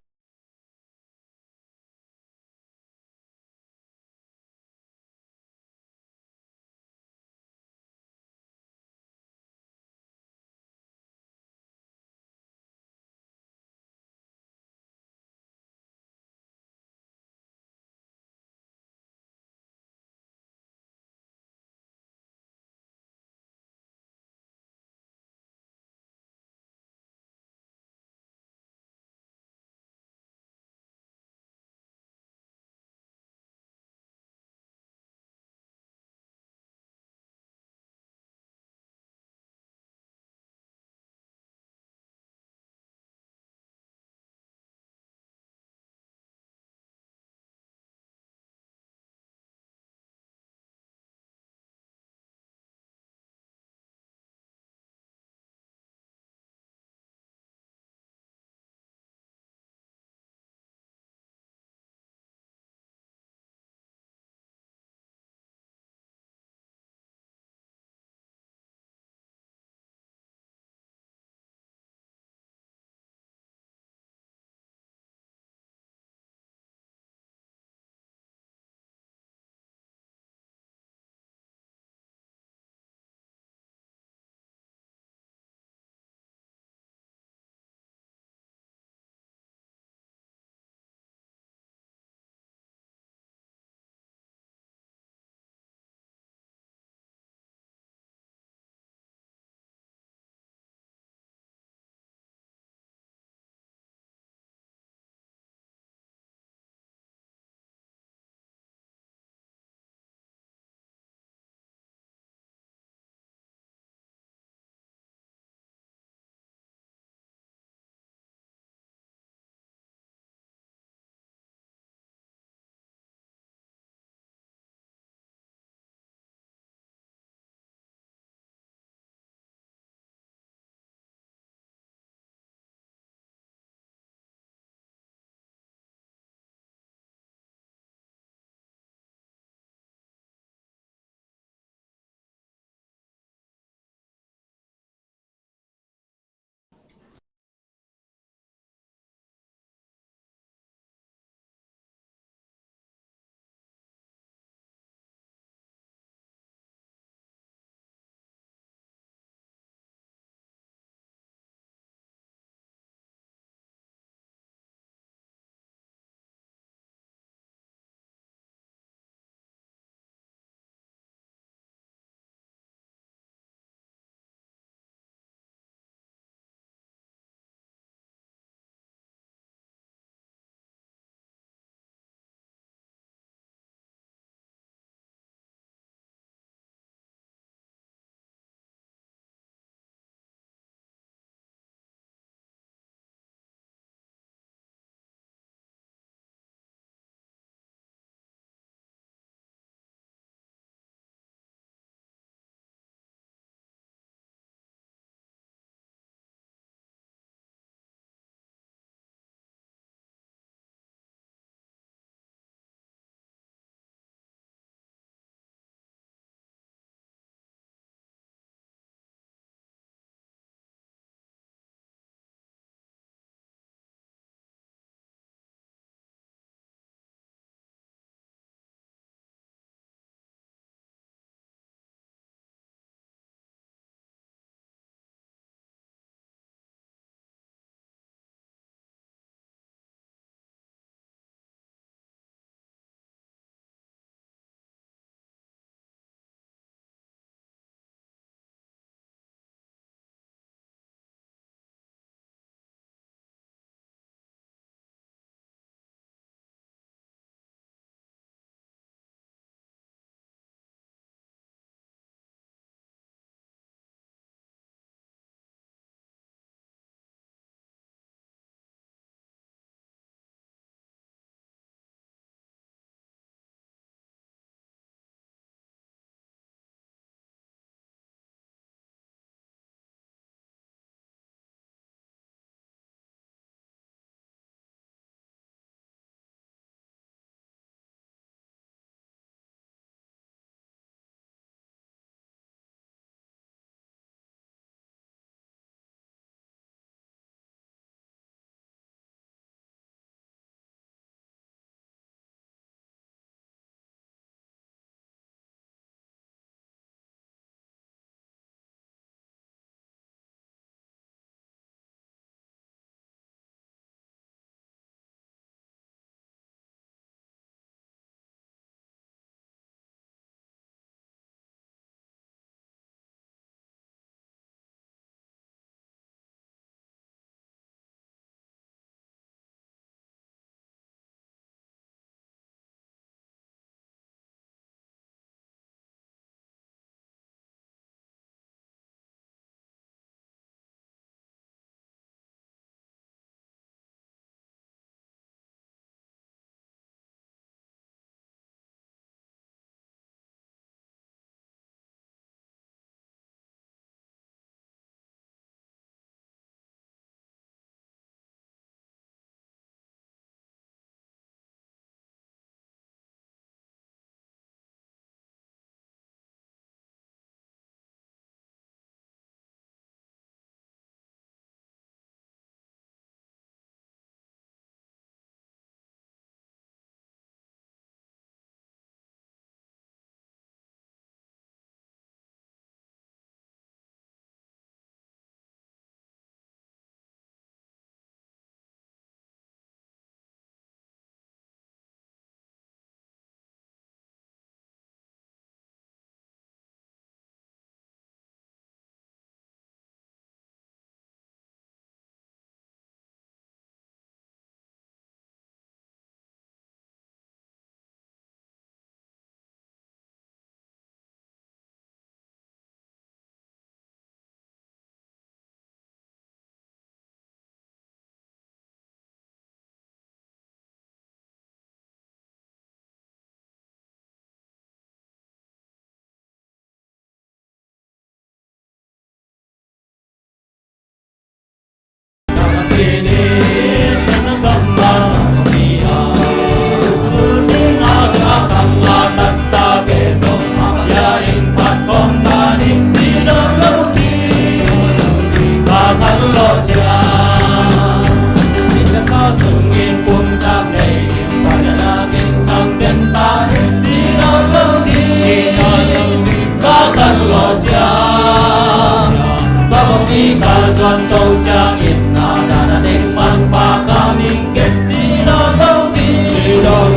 mi ka zuan to cha in na da na ding man pa ka ning ken si do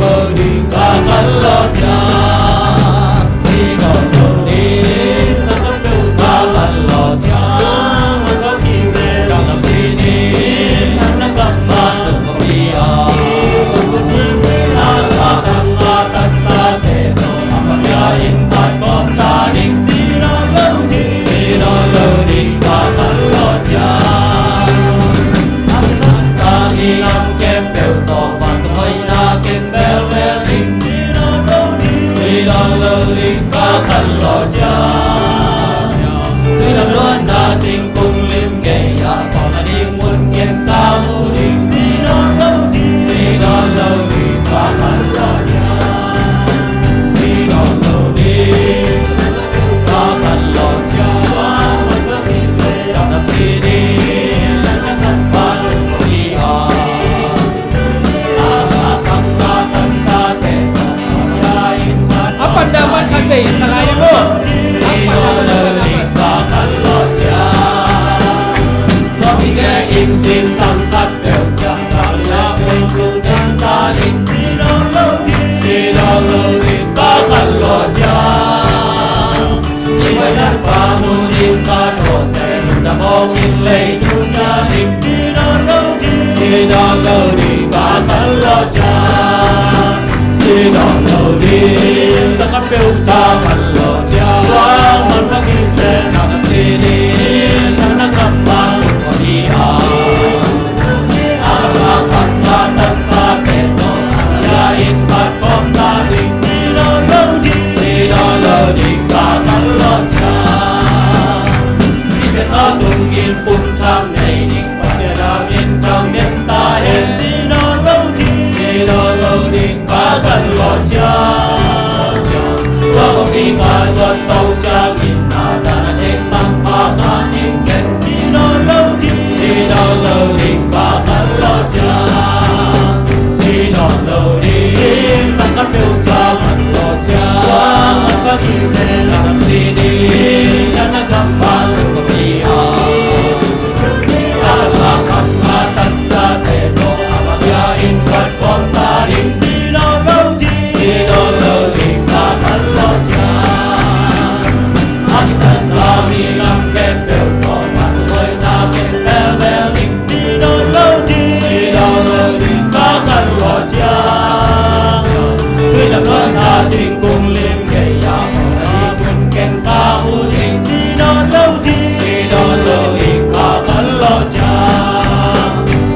lo di ka kan lo cha si do lo di sa kan do cha kan lo cha man ko ki se da na si ni tan na ka ma ko mi a so so si na ka kan ma ta sa te no ma ya in pa ko ta ding si do lo di ka kan lo cha sa mi nam kem bel to van to hoi na kem bel bel ding si do lo di ka kan lo cha tuy làm luôn na sinh cùng lim gay ya còn là đi muốn kiếm cao mu ding si do lo di ka kan lo cha si do lo di ka kan lo cha Apa dapat kami selain itu? Sangat berucapan lo jawab berbagi senang sini jangan kembali dia akan mata sate to lain pat kom taring sino lo di kakan lo jawab kita sungkin pun tham này ning pasya damin trong đêm ta hen sino lo di kakan lo jawab Wah mi ka zuan tau cha in na da na ding man pa ka ning ken si do lo di ka kan lo cha si do lo di sang ka piu cha kan lo cha sang ka ki se la si di cha na kam pa ko mi a ala ka ma ta sa te do ama ya in ka pom ta ding si do lo di ka kan lo cha Tan sa mi nam kem bel to man hoi na kem bel bel ding si do lo di ka kan lo cha tuy là con na sinh cùng lim gay ya mo na di kun ken ka u ding si do lo di ka kan lo cha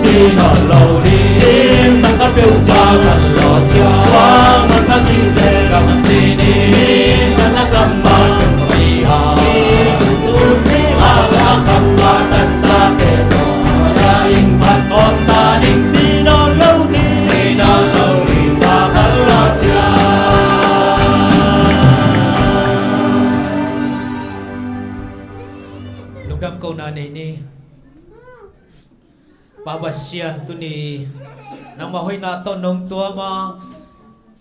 si do lo di sang ka piu cha kan lo cha swang man pa ki se kam si ni chan na kam ma Lungdam kau na ni Babasian tu ni nama hoi na to nong tua ma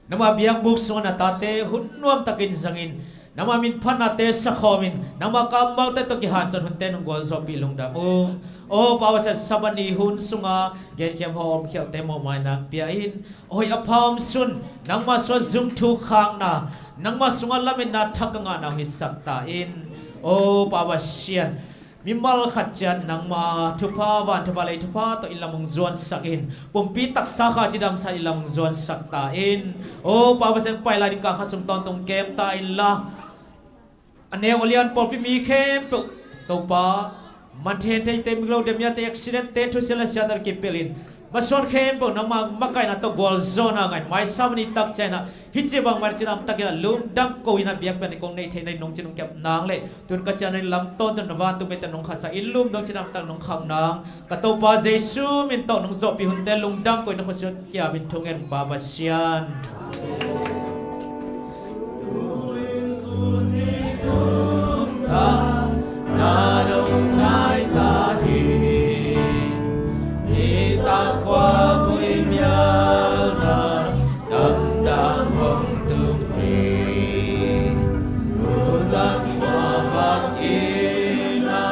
nama biang buk sunga na tate hun nuam takin sangin nama min phan na te sakhomin nama kamal te to ki han san hun te nong gol so pi lungdam o Babasian sabani hun sunga gen khem hom khiao te mo mai nak pia in oi apham sun nangma so zum thu khang na nangma sunga lamin na thakanga na hi sakta in o Babasian Mimal khajan nang ma thupa van thupa lei thupa to ilamong zuan sakin pompi tak saka jidam sa ilamong zuan sakta in o Babasian pai la ding ka khasum ton tong kem ta in la ane olian pompi mi khem to pa man then thei te miglo dem ya te accident te thu sela shatar ke pelin Maswan khem po na makai na to gol zona ngai mai samni tak chena hiche bang mar chinam takina lum dam ko ina biak pen kong nei thei nei nong chinong kyap nang le tun ka chana lam to ton na wa tu me tanong khasa ilum nong chinam tak nong khang nang ka to pa jesu min to nong zo pi hun te lum dam ko na khosot kya bin thungen Babasian sa dong nai ta hi ta qua vui mial na đam đam hồng tương huy u giang hoa bạc ina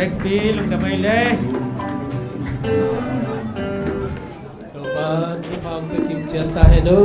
vek pi lung na mai le Topan, Kim Hong, Kim Chen Ta Henu.